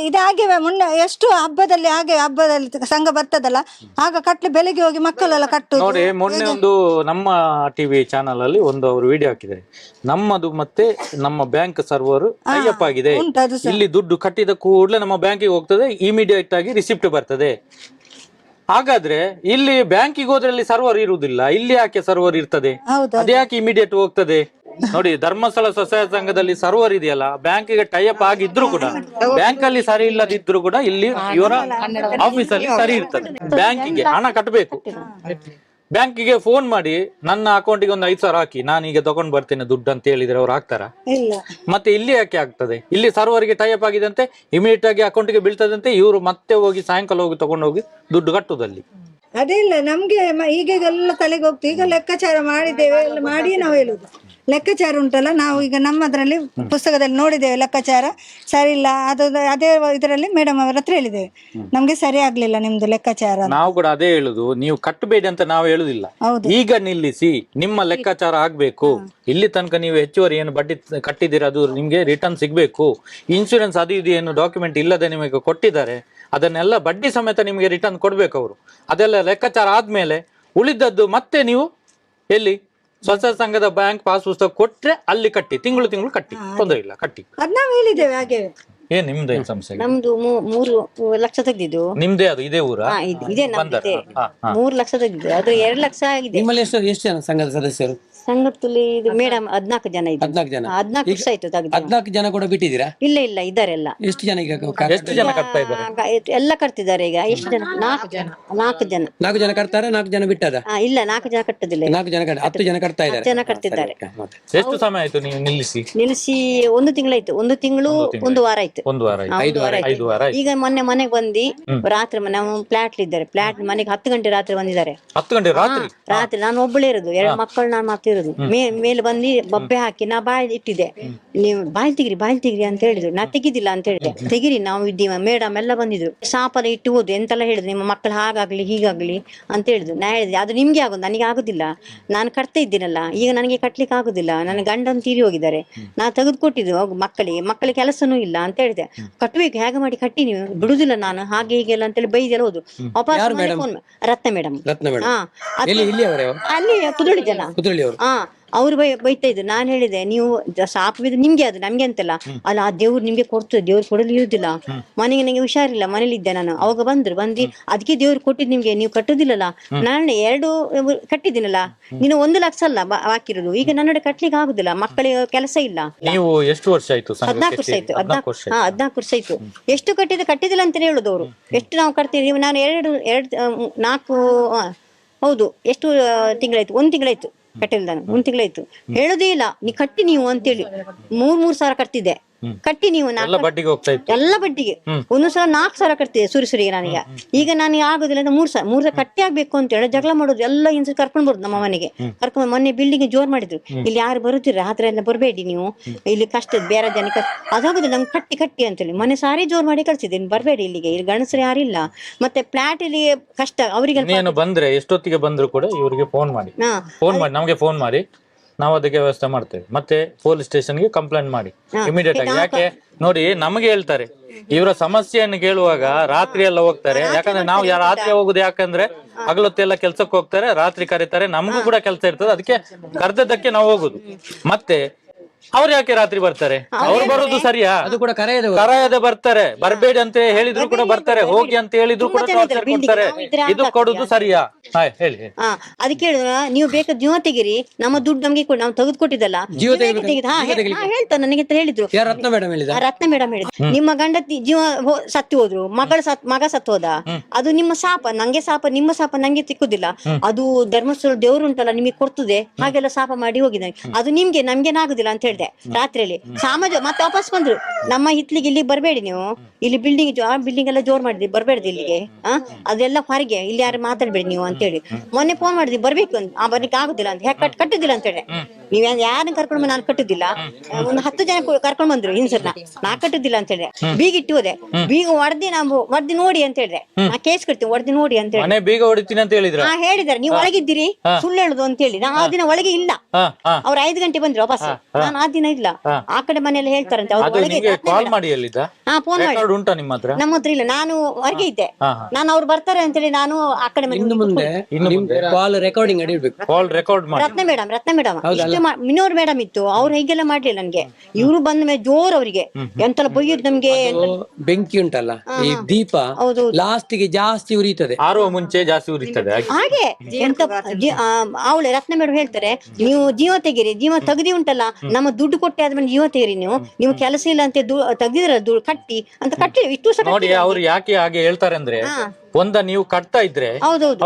ಇದಾಗೆ ಮುನ್ನ ಎಷ್ಟು ಹಬ್ಬದಲ್ಲಿ ಸಂಘ ಬರ್ತದಲ್ಲ, ಆಗ ಕಟ್ಲಿ ಬೆಳಿಗ್ಗೆ ಹೋಗಿ ಮಕ್ಕಳೆಲ್ಲ ಕಟ್ಟು. ನೋಡಿ, ಮೊನ್ನೆ ಒಂದು ನಮ್ಮ ಟಿವಿ ಚಾನಲ್ ಅಲ್ಲಿ ಒಂದು ಅವರು ವಿಡಿಯೋ ಹಾಕಿದ್ದಾರೆ. ನಮ್ಮದು ಮತ್ತೆ ನಮ್ಮ ಬ್ಯಾಂಕ್ ಸರ್ವರ್ ಟೈಅಪ್ ಆಗಿದೆ, ಇಲ್ಲಿ ದುಡ್ಡು ಕಟ್ಟಿದ ಕೂಡಲೇ ನಮ್ಮ ಬ್ಯಾಂಕಿಗೆ ಹೋಗ್ತದೆ, ಇಮಿಡಿಯೇಟ್ ಆಗಿ ರಿಸಿಪ್ಟ್ ಬರ್ತದೆ. ಹಾಗಾದ್ರೆ ಇಲ್ಲಿ ಬ್ಯಾಂಕಿಗೆ ಹೋದ್ರಲ್ಲಿ ಸರ್ವರ್ ಇರುವುದಿಲ್ಲ, ಇಲ್ಲಿ ಯಾಕೆ ಸರ್ವರ್ ಇರ್ತದೆ? ಅದೇ ಯಾಕೆ ಇಮಿಡಿಯೇಟ್ ಹೋಗ್ತದೆ? ನೋಡಿ, ಧರ್ಮಸ್ಥಳ ಸ್ವಸಹಾಯ ಸಂಘದಲ್ಲಿ ಸರ್ವರ್ ಇದೆಯಲ್ಲ, ಬ್ಯಾಂಕಿಗೆ ಟೈಅಪ್ ಆಗಿದ್ರು ಕೂಡ, ಬ್ಯಾಂಕ್ ಅಲ್ಲಿ ಸರಿ ಇಲ್ಲದಿದ್ರು ಕೂಡ ಇಲ್ಲಿ ಇವರ ಆಫೀಸ್ ಅಲ್ಲಿ ಸರಿ ಇರ್ತದೆ. ಬ್ಯಾಂಕಿಗೆ ಹಣ ಕಟ್ಟಬೇಕು, ಬ್ಯಾಂಕಿಗೆ ಫೋನ್ ಮಾಡಿ ನನ್ನ ಅಕೌಂಟಿಗೆ ಒಂದು 5,000 ಹಾಕಿ, ನಾನು ಈಗ ತಗೊಂಡ್ ಬರ್ತೇನೆ ದುಡ್ಡು ಅಂತ ಹೇಳಿದ್ರೆ ಅವ್ರು ಹಾಕ್ತಾರ? ಮತ್ತೆ ಇಲ್ಲಿ ಯಾಕೆ ಆಗ್ತದೆ? ಇಲ್ಲಿ ಸರ್ವರ್ಗೆ ಟೈಅಪ್ ಆಗಿದಂತೆ ಇಮಿಡಿಯೇಟ್ ಆಗಿ ಅಕೌಂಟಿಗೆ ಬೀಳ್ತದಂತೆ, ಇವರು ಮತ್ತೆ ಹೋಗಿ ಸಾಯಂಕಾಲ ಹೋಗಿ ತಗೊಂಡೋಗಿ ದುಡ್ಡು ಕಟ್ಟುದಲ್ಲಿ. ಅದೇ ಇಲ್ಲ, ನಮ್ಗೆ ಈಗೆಲ್ಲ ತಲೆಗೆ ಹೋಗ್ತು. ಈಗ ಲೆಕ್ಕಾಚಾರ ಮಾಡಿದ್ದೇವೆ, ಎಲ್ಲ ಮಾಡಿ ನಾವು ಹೇಳುದು ಲೆಕ್ಕಾಚಾರ ಉಂಟಲ್ಲ, ನಾವು ಈಗ ನಮ್ಮದ್ರಲ್ಲಿ ಪುಸ್ತಕದಲ್ಲಿ ನೋಡಿದ್ದೇವೆ, ಲೆಕ್ಕಾಚಾರ ಸರಿ ಇಲ್ಲ, ಅದೇ ಇದರಲ್ಲಿ ಮೇಡಮ್ ಅವರ ಹತ್ರ ಹೇಳಿದ್ದೇವೆ, ನಮ್ಗೆ ಸರಿ ಆಗ್ಲಿಲ್ಲ ನಿಮ್ದು ಲೆಕ್ಕಾಚಾರ. ನಾವು ಕೂಡ ಅದೇ ಹೇಳುದು, ನೀವು ಕಟ್ಟಬೇಡಿ ಅಂತ ನಾವು ಹೇಳುದಿಲ್ಲ, ಈಗ ನಿಲ್ಲಿಸಿ, ನಿಮ್ಮ ಲೆಕ್ಕಾಚಾರ ಆಗ್ಬೇಕು. ಇಲ್ಲಿ ತನಕ ನೀವು ಹೆಚ್ಚುವರಿ ಏನು ಬಡ್ಡಿ ಕಟ್ಟಿದ್ದೀರಾ ಅದು ನಿಮ್ಗೆ ರಿಟರ್ನ್ ಸಿಗ್ಬೇಕು. ಇನ್ಶೂರೆನ್ಸ್ ಅದು ಇದು ಏನು ಡಾಕ್ಯುಮೆಂಟ್ ಇಲ್ಲದೆ ನಿಮಗೆ ಕೊಟ್ಟಿದ್ದಾರೆ, ಅದನ್ನೆಲ್ಲ ಬಡ್ಡಿ ಸಮೇತ ನಿಮಗೆ ರಿಟರ್ನ್ ಕೊಡ್ಬೇಕು ಅವರು. ಅದೆಲ್ಲ ಲೆಕ್ಕಾಚಾರ ಆದ್ಮೇಲೆ ಉಳಿದದ್ದು ಮತ್ತೆ ನೀವು ಎಲ್ಲಿ ಸ್ವಸಹಾಯ ಸಂಘದ ಬ್ಯಾಂಕ್ ಪಾಸ್ ಪುಸ್ತಕ ಕೊಟ್ರೆ ಅಲ್ಲಿ ಕಟ್ಟಿ, ತಿಂಗಳು ಕಟ್ಟಿ, ತೊಂದರೆ ಇಲ್ಲ, ಕಟ್ಟಿ. ಅದ್ ನಾವು ಹೇಳಿದ್ದೇವೆ ಹಾಗೆ. ಏನ್ ನಿಮ್ದು ಏನ್ ಸಮಸ್ಯೆ? ನಮ್ದು 3 ಲಕ್ಷ ತೆಗ್ದಿದ್ದು. ನಿಮ್ದೇ ಅದು ಇದೇ ಊರ? ಇದೇ ನಮ್ದೇ. 3 ಲಕ್ಷ ತೆಗ್ದಿದ್ದು, ಅದು 2 ಲಕ್ಷ ಆಗಿದೆ. ನಿಮ್ಮಲ್ಲಿ ಎಷ್ಟು ಜನ ಸಂಘದ ಸದಸ್ಯರು? ಸಂಘದಲ್ಲಿ ಇದು ಮೇಡಮ್ 14 ಜನ ಇದ್ದಾರೆ. 14 ಜನ 14 ವರ್ಷ ಆಯ್ತು ತೆಗ್ದು. 14 ಜನ ಕೂಡ ಬಿಟ್ಟಿದ್ದೀರಾ? ಇಲ್ಲ ಇಲ್ಲ ಇದ್ದಾರೆ ಎಲ್ಲ. ಎಷ್ಟು ಜನ ಈಗ ಎಷ್ಟು ಜನ ಕಟ್ತಾ ಇದ್ದಾರೆ? ಎಲ್ಲ ಕಟ್ತಿದ್ದಾರೆ ಈಗ. ಎಷ್ಟು ಜನ? 4 ಜನ. 4 ಜನ ಕಟ್ತಾರೆ, 4 ಜನ ಬಿಟ್ಟದ? ಇಲ್ಲ 4 ಜನ ಕಟ್ಟದಿಲ್ಲ. 4 ಜನ 10 ಜನ ಕಟ್ತಾ ಇದ್ದಾರೆ. 10 ಜನ ಕಟ್ತಿದ್ದಾರೆ. ಎಷ್ಟು ಸಮಯ ಆಯ್ತು ನೀವು ನಿಲ್ಲಿಸಿ 1 ತಿಂಗಳಾಯ್ತು. 1 ತಿಂಗಳು 1 ವಾರ ಆಯ್ತು. 1 ವಾರ ಆಯ್ತು. 5 ವಾರ ಆಯ್ತು. ಈಗ ಮೊನ್ನೆ ಮನೆಗೆ ಬಂದು ರಾತ್ರಿ ನಾವು ಫ್ಲಾಟ್ ಇದ್ದಾರೆ. ಫ್ಲಾಟ್ ಮನೆಗೆ 10 ಗಂಟೆ ರಾತ್ರಿ ಬಂದಿದ್ದಾರೆ. 10 ಗಂಟೆ ರಾತ್ರಿ? ರಾತ್ರಿ ನಾನು ಒಬ್ಬಳೇ ಇರೋದು, 2 ಮಕ್ಕಳು ನಾನು ಮಾತಿರೋದು. ಮೇಲೆ ಬಂದು ಬಬ್ಬೆ ಹಾಕಿ ನಾ ಬಾಯಿ ಇಟ್ಟಿದ್ದೆ. ನೀವು ಬಾಯಿ ತೆಗಿರಿ ಅಂತ ಹೇಳಿದ್ರು. ನಾ ತೆಗಿದಿಲ್ಲ ಅಂತ ಹೇಳಿದೆ. ತೆಗಿರಿ ನಾವು ಇದ್ದೀವ ಮೇಡಮ್ ಎಲ್ಲ ಬಂದಿದ್ರು. ಶಾಪಲ್ಲಿ ಇಟ್ಟು ಹೋದ್ರು. ಎಂತೆಲ್ಲ ಹೇಳಿದ್ರು, ನಿಮ್ಮ ಮಕ್ಕಳು ಹಾಗಾಗ್ಲಿ ಹೀಗಾಗ್ಲಿ ಅಂತ ಹೇಳಿದ್ರು. ನಾ ಹೇಳಿದೆ ಅದು ನಿಮ್ಗೆ ಆಗೋದು, ನನಗೆ ಆಗುದಿಲ್ಲ. ನಾನು ಕಟ್ತಾ ಇದ್ದೀನಲ್ಲ, ಈಗ ನನಗೆ ಕಟ್ಲಿಕ್ಕೆ ಆಗುದಿಲ್ಲ. ನನ್ನ ಗಂಡನ ತೀರಿ ಹೋಗಿದ್ದಾರೆ. ನಾ ತೆಗೆದುಕೊಟ್ಟಿದ್ದು ಮಕ್ಕಳಿಗೆ ಕೆಲಸನೂ ಇಲ್ಲ ಅಂತ ಹೇಳಿದೆ. ಕಟ್ಟಬೇಕು, ಹೇಗೆ ಮಾಡಿ ಕಟ್ಟಿ, ನೀವು ಬಿಡುದಿಲ್ಲ ನಾನು ಹಾಗೆ ಹೀಗೆಲ್ಲ ಅಂತೇಳಿ ಬೈದೆಲ್ಲ ಹೋದು. ವಾಪಸ್ ಫೋನ್ ರತ್ನ ಮೇಡಮ್. ಹಾ ಅಲ್ಲಿ ಕುದುಳಿ ಜನ. ಹಾ ಅವ್ರು ಬೈತಾ ಇದ್ರು. ನಾನು ಹೇಳಿದೆ, ನೀವು ಶಾಪ ಬಿದ್ದು ನಿಮ್ಗೆ ಅದು ನಮ್ಗೆ ಅಂತಲ್ಲ ಅಲ್ಲ, ಆ ದೇವ್ರು ನಿಮ್ಗೆ ಕೊಡ್ತದೆ, ದೇವ್ರು ಕೊಡಲು ಇರುದಿಲ್ಲ. ಮನೆಗೆ ನಂಗೆ ಹುಷಾರಿಲ್ಲ, ಮನೇಲಿದ್ದೆ ನಾನು. ಅವಾಗ ಬಂದ್ರು ಅದಕ್ಕೆ ದೇವ್ರು ಕೊಟ್ಟಿದ್ ನಿಮ್ಗೆ, ನೀವು ಕಟ್ಟುದಿಲ್ಲಲ್ಲ. ನಾನು 2 ಕಟ್ಟಿದ್ದೀನಲ್ಲ, ನೀನು 1 ಲಕ್ಷ ಅಲ್ಲ ಹಾಕಿರೋದು. ಈಗ ನನ್ನಡೆ ಕಟ್ಲಿಕ್ಕೆ ಆಗುದಿಲ್ಲ, ಮಕ್ಕಳಿಗೆ ಕೆಲಸ ಇಲ್ಲ. ನೀವು ಎಷ್ಟು ವರ್ಷ ಆಯ್ತು? 14 ವರ್ಷ ಆಯ್ತು. 14 ವರ್ಷ ಆಯ್ತು. ಎಷ್ಟು ಕಟ್ಟಿದಿಲ್ಲ ಅಂತ ಹೇಳುದು ಅವರು. ಎಷ್ಟು ನಾವು ಕಟ್ತೀವಿ. ನಾನು 4 ಹೌದು ಎಷ್ಟು ತಿಂಗಳಾಯ್ತು? 1 ತಿಂಗಳಾಯ್ತು ಕಟ್ಟಿಲ್ಲ ನಾನು. 1 ತಿಂಗಳಾಯ್ತು. ಹೇಳುದೇ ಇಲ್ಲ, ನೀ ಕಟ್ಟಿ ನೀವು ಅಂತೇಳಿ 3 ಸಾವಿರ ಕಟ್ತಿದ್ದೆ. ಕಟ್ಟಿ ನೀವು ಎಲ್ಲ ಬಡ್ಡಿಗೆ ಹೋಗ್ತಾ ಇತ್ತು. ಎಲ್ಲ ಬಡ್ಡಿಗೆ. 1 ಸಲ 4 ಸಾವಿರ ಕಟ್ತಿದ್ದೆ ಸುರಿಸುರಿಗೆ ನನಗೆ. ಈಗ ನನಗೆ ಆಗುದಿಲ್ಲ ಅಂತ 3 ಸಾವಿರ ಕಟ್ಟಿ ಆಗ್ಬೇಕು ಅಂತ ಹೇಳಿ ಜಗಳ ಮಾಡೋದು. ಎಲ್ಲ ಇನ್ಸ ಕರ್ಕೊಂಡ್ ಬರುದು ನಮ್ಮ ಮನೆಗೆ. ಕರ್ಕೊಂಡ್ ಮೊನ್ನೆ ಬಿಲ್ಡಿಂಗ್ ಜೋರ್ ಮಾಡಿದ್ರು. ಇಲ್ಲಿ ಯಾರು ಬರುತ್ತಿರ ಹತ್ರ ಎಲ್ಲ ಬರಬೇಡಿ ನೀವು, ಇಲ್ಲಿ ಕಷ್ಟ ಬೇರೆ ಜನಕ್ಕೆ ಅದಾಗುದಿಲ್ಲ, ನಮ್ಗೆ ಕಟ್ಟಿ ಅಂತೇಳಿ ಮನೆ ಸಾರಿ ಜೋರ್ ಮಾಡಿ ಕಳ್ಸಿದ್ದೀನಿ. ಬರಬೇಡಿ ಇಲ್ಲಿಗೆ, ಇಲ್ಲಿ ಗಣಸರು ಯಾರಿಲ್ಲ. ಮತ್ತೆ ಫ್ಲಾಟ್ ಇಲ್ಲಿ ಕಷ್ಟ ಅವರಿಗೆ. ನೀನು ಬಂದ್ರೆ ಎಷ್ಟೊತ್ತಿಗೆ ಬಂದ್ರು ಕೂಡ ಇವರಿಗೆ ಫೋನ್ ಮಾಡಿ ನಮಗೆ ಫೋನ್ ಮಾಡಿ ನಾವು ಅದಕ್ಕೆ ವ್ಯವಸ್ಥೆ ಮಾಡ್ತೇವೆ. ಮತ್ತೆ ಪೊಲೀಸ್ ಸ್ಟೇಷನ್ಗೆ ಕಂಪ್ಲೇಂಟ್ ಮಾಡಿ ಇಮಿಡಿಯೇಟ್ ಆಗಿ. ಯಾಕೆ ನೋಡಿ, ನಮಗೆ ಹೇಳ್ತಾರೆ ಇವರ ಸಮಸ್ಯೆಯನ್ನು ಕೇಳುವಾಗ ರಾತ್ರಿ ಎಲ್ಲ ಹೋಗ್ತಾರೆ. ಯಾಕಂದ್ರೆ ನಾವು ರಾತ್ರಿ ಹೋಗುದು ಯಾಕಂದ್ರೆ ಹಗಲೊತ್ತೆಲ್ಲ ಕೆಲ್ಸಕ್ಕೆ ಹೋಗ್ತಾರೆ, ರಾತ್ರಿ ಕರೀತಾರೆ, ನಮಗೂ ಕೂಡ ಕೆಲಸ ಇರ್ತದೆ. ಅದಕ್ಕೆ ಕರ್ದದ್ದಕ್ಕೆ ನಾವು ಹೋಗುದು. ಮತ್ತೆ ಅವ್ರು ಯಾಕೆ ರಾತ್ರಿ ಬರ್ತಾರೆ? ಅವ್ರು ಬರೋದು ಸರಿಯಾ? ಅದು ಕೂಡ ಕರಾಯದೆ ಬರ್ತಾರೆ. ಬರ್ಬೇಡಿ ಅಂತ ಹೇಳಿದ್ರು ಕೂಡ ಬರ್ತಾರೆ, ಹೋಗಿ ಅಂತ ಹೇಳಿದ್ರು ಕೂಡ ಕೊಡ್ತಾರೆ. ಇದು ಕೊಡುದು ಸರಿಯಾ? ಹೇಳಿ. ಅದಕ್ಕೆ ನೀವು ಬೇಕಾದ ಜೀವ ತೆಗಿರಿ, ನಮ್ಮ ದುಡ್ಡು ನಮ್ಗೆ ನಾವು ತೆಗೆದು ಕೊಟ್ಟಿದ್ದಲ್ಲ. ಹೇಳ್ತಾ ನನಗೆ ಹೇಳಿದ್ರು ರತ್ನ ಮೇಡಮ್ ಹೇಳಿದ್ರು, ನಿಮ್ಮ ಗಂಡ ಜೀವ ಸತ್ತು ಹೋದ್ರು, ಮಗ ಸತ್ತು ಹೋದ, ಅದು ನಿಮ್ಮ ಶಾಪ. ನಂಗೆ ಶಾಪ, ನಿಮ್ಮ ಶಾಪ ನಂಗೆ ಸಿಕ್ಕುದಿಲ್ಲ. ಅದು ಧರ್ಮಸ್ಥಳ ದೇವ್ರು ಉಂಟಲ್ಲ, ನಿಮಗೆ ಕೊಡ್ತದೆ. ಹಾಗೆಲ್ಲ ಶಾಪ ಮಾಡಿ ಹೋಗಿದ್ದಾನೆ. ಅದು ನಿಮ್ಗೆ ನಮ್ಗೇನಾಗುದಿಲ್ಲ ಅಂತ ಹೇಳಿದೆ ರಾತ್ರಿಯಲ್ಲಿ. ಸಾಮಾಜ ಮತ್ತೆ ವಾಪಸ್ ಬಂದ್ರು. ನಮ್ಮ ಹಿತ್ಲಿಗೆ ಇಲ್ಲಿ ಬರಬೇಡಿ ನೀವು, ಇಲ್ಲಿ ಬಿಲ್ಡಿಂಗ್ ಎಲ್ಲ ಜೋರ್ ಮಾಡಿದ್ರಿ, ಬರ್ಬೇಡ್ದು ಇಲ್ಲಿಗೆ. ಅದೆಲ್ಲ ಹೊರಗೆ, ಇಲ್ಲಿ ಯಾರು ಮಾತಾಡ್ಬೇಡಿ ನೀವು ಅಂತ ಹೇಳಿ ಮೊನ್ನೆ ಫೋನ್ ಮಾಡಿದ್ವಿ. ಬರ್ಬೇಕು ಅಂತ, ಬರ್ಲಿಕ್ಕೆ ಆಗುದಿಲ್ಲ ಅಂತ. ಕಟ್ಟುದಿಲ್ಲ ಅಂತ ಹೇಳಿ. ನೀವ್ ಯಾರನ್ನ ಕರ್ಕೊಂಡ್ ನಾನು ಕಟ್ಟುದಿಲ್ಲ. ಒಂದು 10 ಜನ ಕರ್ಕೊಂಡ್ ಬಂದ್ರು ಹಿಂಸರ್ನ. ನಾ ಕಟ್ಟುದಿಲ್ಲ ಅಂತ ಹೇಳಿದೆ. ಬೀಗ ಇಟ್ಟು ಹೋದೆ. ಬೀಗ ಹೊಡೆದಿ ನೋಡಿ ಅಂತ ಹೇಳಿದೆ. ನಾ ಕೇಸ್ ಕಟ್ತೀನಿ, ಹೊಡೆದಿ ನೋಡಿ ಅಂತ ಹೇಳಿ. ಬೀಗ ಹೊಡಿತೀನಿ ಅಂತ ಹೇಳಿದ್ರು. ಹೇಳಿದಾರೆ, ನೀವು ಒಳಗಿದ್ದೀರಿ ಸುಳ್ಳು ಹೇಳುದು ಅಂತ ಹೇಳಿ. ನಾ ಆ ದಿನ ಒಳಗೆ ಇಲ್ಲ. ಅವ್ರು 5 ಗಂಟೆ ಬಂದ್ರು ವಾಪಸ್. ನಾನು ಆ ದಿನ ಇಲ್ಲ. ಆ ಕಡೆ ಮನೆಯಲ್ಲ ಹೇಳ್ತಾರಂತೆ ಅವ್ರು ಒಳಗೆ. ಕಾಲ್ ಮಾಡಿ ಹೇಳಿದ್ದ? ಫೋನ್ ಮಾಡಿ. ಉಂಟಾ ನಿಮ್ಮ ಹತ್ರ? ನಮ್ಮ ಹತ್ರ ಇಲ್ಲ, ನಾನು ಹೊರಗೆ ಇದ್ದೆ. ನಾನು ಅವ್ರು ಬರ್ತಾರೆ ಅಂತ ಹೇಳಿ ನಾನು ಆ ಕಡೆ ಕಾಲ್ ರೆಕಾರ್ಡಿಂಗ್ ಅಡಿರ್ಬೇಕು. ಕಾಲ್ ರೆಕಾರ್ಡ್ ಮಾಡಿ. ರತ್ನ ಮೇಡಮ್ ಮಿನೋರ್ ಮೇಡಮ್ ಇತ್ತು. ಅವ್ರು ಹೀಗೆಲ್ಲ ಮಾಡ್ಲಿಲ್ಲ ನನ್ಗೆ. ಇವ್ರು ಬಂದ ಮೇಲೆ ಜೋರ್ ಅವರಿಗೆ ಎಂತೆಲ್ಲ ಬೈಯುದು ನಮ್ಗೆ. ಬೆಂಕಿ ಉಂಟಲ್ಲ, ಈ ದೀಪ ಲಾಸ್ಟ್ ಗೆ ಜಾಸ್ತಿ ಉರಿತದೆ, ಆರುವ ಮುಂಚೆ ಜಾಸ್ತಿ ಉರಿತದೆ. ಹಾಗೆ ಎಂತ ಅವಳೆ ರತ್ನ ಮೇಡಮ್ ಹೇಳ್ತಾರೆ, ನೀವು ಜೀವ ತೆಗೀರಿ, ಜೀವ ತೆಗ್ದಿ ಉಂಟಲ್ಲ, ನಮ್ಮ ದುಡ್ಡು ಕೊಟ್ಟೆ ಆದ್ಮೇಲೆ ಜೀವ ತೆಗೀರಿ. ನೀವು ಕೆಲಸ ಇಲ್ಲ ಅಂತ ತೆಗ್ದಿದ್ರ ದುಡ್ಡು ಕಟ್ಟಿ ಅಂತ ಕಟ್ಟಿ. ಇಷ್ಟು ನೋಡಿ ಅವ್ರು ಯಾಕೆ ಹಾಗೆ ಹೇಳ್ತಾರೆ ಅಂದ್ರೆ, ನೀವು ಕಟ್ತಾ ಇದ್ರೆ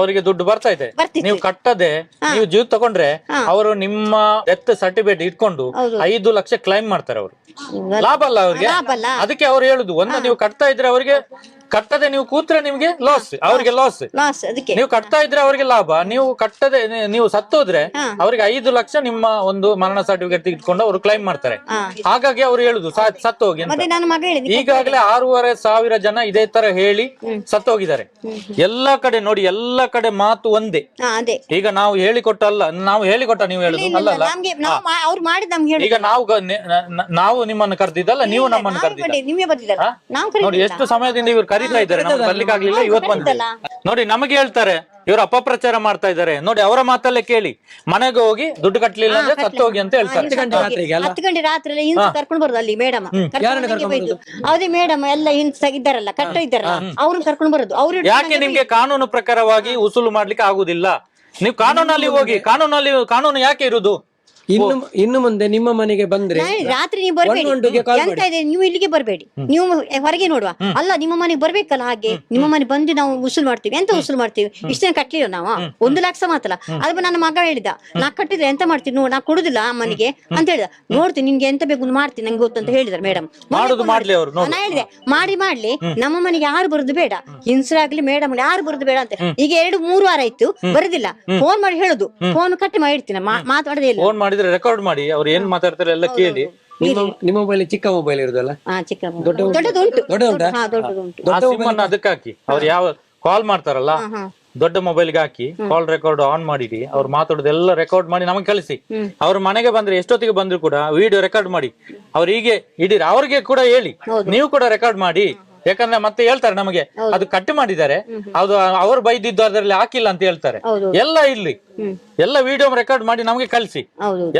ಅವರಿಗೆ ದುಡ್ಡು ಬರ್ತಾ ಇದೆ. ನೀವು ಕಟ್ಟದೆ ನೀವು ಜೀವ ತಗೊಂಡ್ರೆ ಅವರು ನಿಮ್ಮ ಡೆತ್ ಸರ್ಟಿಫಿಕೇಟ್ ಇಟ್ಕೊಂಡು 5 ಲಕ್ಷ ಕ್ಲೈಮ್ ಮಾಡ್ತಾರೆ. ಅವರು ಲಾಭ ಅಲ್ಲ ಅವ್ರಿಗೆ. ಅದಕ್ಕೆ ಅವ್ರು ಹೇಳುದು, ನೀವು ಕಟ್ತಾ ಇದ್ರೆ ಅವರಿಗೆ ಕಟ್ಟದೆ ನೀವು ಕೂತ್ರೆ ನಿಮ್ಗೆ ಲಾಸ್, ಅವ್ರಿಗೆ ಲಾಸ್. ನೀವು ಕಟ್ತಾ ಇದ್ರೆ ಅವ್ರಿಗೆ ಲಾಭ. ನೀವು ಕಟ್ಟದೆ ನೀವು ಸತ್ತೋದ್ರೆ ಅವ್ರಿಗೆ 5 ಲಕ್ಷ ನಿಮ್ಮ ಒಂದು ಮರಣ ಸರ್ಟಿಫಿಕೇಟ್ ಇಟ್ಕೊಂಡು ಅವರು ಕ್ಲೈಮ್ ಮಾಡ್ತಾರೆ. ಹಾಗಾಗಿ ಅವ್ರು ಹೇಳುದು ಸತ್ತೋಗಿ ಅಂತ. ಈಗಾಗಲೇ 6,500 ಜನ ಇದೇ ತರ ಹೇಳಿ ಸತ್ತೋಗಿದ್ದಾರೆ. ಎಲ್ಲಾ ಕಡೆ ನೋಡಿ, ಎಲ್ಲಾ ಕಡೆ ಮಾತು ಒಂದೇ. ಈಗ ನಾವು ಹೇಳಿಕೊಟ್ಟಲ್ಲ, ನಾವು ಹೇಳಿಕೊಟ್ಟ ನೀವು ಹೇಳುದು ಅಲ್ಲಲ್ಲ. ಈಗ ನಾವು ನಿಮ್ಮನ್ನು ಕರೆದಿದ್ದಲ್ಲ, ನೀವು ನಮ್ಮನ್ನು ಕರೆದಿದ್ದ. ನೋಡಿ ಎಷ್ಟು ಸಮಯದಿಂದ ಇವ್ರು ಕರೀತಾ ಇದ್ದಾರೆ, ನಮ್ಗೆ ಬರ್ಲಿಕ್ಕೆ ಆಗ್ಲಿಲ್ಲ, ಇವತ್ತು ಬಂದಿಲ್ಲ. ನೋಡಿ ನಮಗೆ ಹೇಳ್ತಾರೆ ಇವರು ಅಪಪ್ರಚಾರ ಮಾಡ್ತಾ ಇದ್ದಾರೆ. ನೋಡಿ ಅವರ ಮಾತಲ್ಲೇ ಕೇಳಿ, ಮನೆಗೆ ಹೋಗಿ ದುಡ್ಡು ಕಟ್ಟಲಿಲ್ಲ ಅಂದ್ರೆ ಸತ್ತು ಹೋಗಿ ಅಂತ ಹೇಳ್ತಾರೆ. 10 ಗಂಟೆ ರಾತ್ರಿ ಹಿಂಸೆ ಕರ್ಕೊಂಡು ಬರೋದು ಅಲ್ಲಿ ಮೇಡಮ್. ಅದೇ ಮೇಡಮ್ ಎಲ್ಲ ಹಿಂಸೆ ಇದ್ದಾರಲ್ಲ, ಕಟ್ಟ ಇದ್ದಾರಲ್ಲ, ಅವ್ರನ್ನ ಕರ್ಕೊಂಡು ಬರೋದು. ಅವ್ರು ಯಾಕೆ ನಿಮ್ಗೆ ಕಾನೂನು ಪ್ರಕಾರವಾಗಿ ಉಸುಲು ಮಾಡ್ಲಿಕ್ಕೆ ಆಗುದಿಲ್ಲ? ನೀವು ಕಾನೂನಲ್ಲಿ ಹೋಗಿ, ಕಾನೂನು ಯಾಕೆ ಇರುದು? ಇನ್ನು ಮುಂದೆ ನಿಮ್ಮ ಮನೆಗೆ ಬಂದ್ರೆ ರಾತ್ರಿ ನೀವು ಬರ್ಬೇಡಿ, 112 ಕಾಲ್ ಎಂತ ಇದೆ ನೀವು ಇಲ್ಲಿಗೆ ಬರ್ಬೇಡಿ, ನೀವು ಹೊರಗೆ ನೋಡುವ. ಅಲ್ಲ ನಿಮ್ಮ ಮನೆಗೆ ಬರ್ಬೇಕಲ್ಲ, ಹಾಗೆ ನಿಮ್ಮ ಮನೆ ಬಂದು ನಾವು ಉಸುಲ್ ಮಾಡ್ತೀವಿ. ಎಂತ ಉಸುಲ್ ಮಾಡ್ತೀವಿ? ಇಷ್ಟೇನು ಕಟ್ಲಿಲ್ಲ ನಾವು 1 ಲಕ್ಷ ಮಾತ್ರ. ಅದ್ರ ನನ್ನ ಮಗ ಹೇಳಿದ, ನಾ ಕಟ್ಟಿದ್ರೆ ಎಂತ ಮಾಡ್ತೀನಿ ನೋಡ್, ನಾ ಕೊಡುದಿಲ್ಲ ಅಮ್ಮನಿಗೆ ಅಂತ ಹೇಳಿದ. ನೋಡ್ತೀನಿ ನಿನ್ಗೆ ಎಂತ ಬೇಕು ಮಾಡ್ತೀನಿ ನಂಗೆ ಗೊತ್ತು ಅಂತ ಹೇಳಿದಾರೆ ಮೇಡಮ್. ನಾ ಹೇಳಿದೆ ಮಾಡ್ಲಿ, ನಮ್ಮ ಮನೆಗೆ ಯಾರು ಬರುದು ಬೇಡ, ಹಿಂಸರಾಗ್ಲಿ ಮೇಡಮ್ ಯಾರು ಬರುದು ಬೇಡ ಅಂತ. ಈಗ 2-3 ವಾರ ಆಯ್ತು ಬರುದಿಲ್ಲ. ಫೋನ್ ಮಾಡಿ ಹೇಳುದು, ಫೋನ್ ಕಟ್ಟಿ ಮಾಡಿ ಇಡ್ತೀನಿ, ಮಾತಾಡದೇ ಇಲ್ಲ. ಫೋನ್ ಮಾಡಿದ್ರೆ ರೆಕಾರ್ಡ್ ಮಾಡಿ ಅವ್ರು ಏನ್ ಮಾತಾಡ್ತಾರೆ ಎಲ್ಲ ಕೇಳಿ. ನಿಮ್ಮ ಮೊಬೈಲ್ ಚಿಕ್ಕ ಮೊಬೈಲ್ ಇರುದಲ್ಲ, ಚಿಕ್ಕ ದೊಡ್ಡದುಂಟು. ಅದಕ್ಕೆ ಹಾಕಿ ಅವ್ರು ಯಾವ ಕಾಲ್ ಮಾಡ್ತಾರಲ್ಲ ದೊಡ್ಡ ಮೊಬೈಲ್ಗೆ ಹಾಕಿ ಕಾಲ್ ರೆಕಾರ್ಡ್ ಆನ್ ಮಾಡಿಡಿ, ಅವ್ರು ಮಾತಾಡೋದೆಲ್ಲ ರೆಕಾರ್ಡ್ ಮಾಡಿ ನಮಗೆ ಕಳಿಸಿ. ಅವ್ರ ಮನೆಗೆ ಬಂದ್ರೆ ಎಷ್ಟೊತ್ತಿಗೆ ಬಂದ್ರು ಕೂಡ ವಿಡಿಯೋ ರೆಕಾರ್ಡ್ ಮಾಡಿ ಅವ್ರು ಹೀಗೆ ಇಡೀರಿ. ಅವ್ರಿಗೆ ಕೂಡ ಹೇಳಿ ನೀವು ಕೂಡ ರೆಕಾರ್ಡ್ ಮಾಡಿ, ಯಾಕಂದ್ರೆ ಮತ್ತೆ ಹೇಳ್ತಾರೆ ನಮಗೆ ಅದು ಕಟ್ ಮಾಡಿದ್ದಾರೆ, ಅದು ಅವ್ರು ಬೈದಿದ್ದು ಅದರಲ್ಲಿ ಹಾಕಿಲ್ಲ ಅಂತ ಹೇಳ್ತಾರೆ. ಎಲ್ಲ ಇಲ್ಲಿ ಎಲ್ಲ ವಿಡಿಯೋ ರೆಕಾರ್ಡ್ ಮಾಡಿ ನಮಗೆ ಕಳಿಸಿ,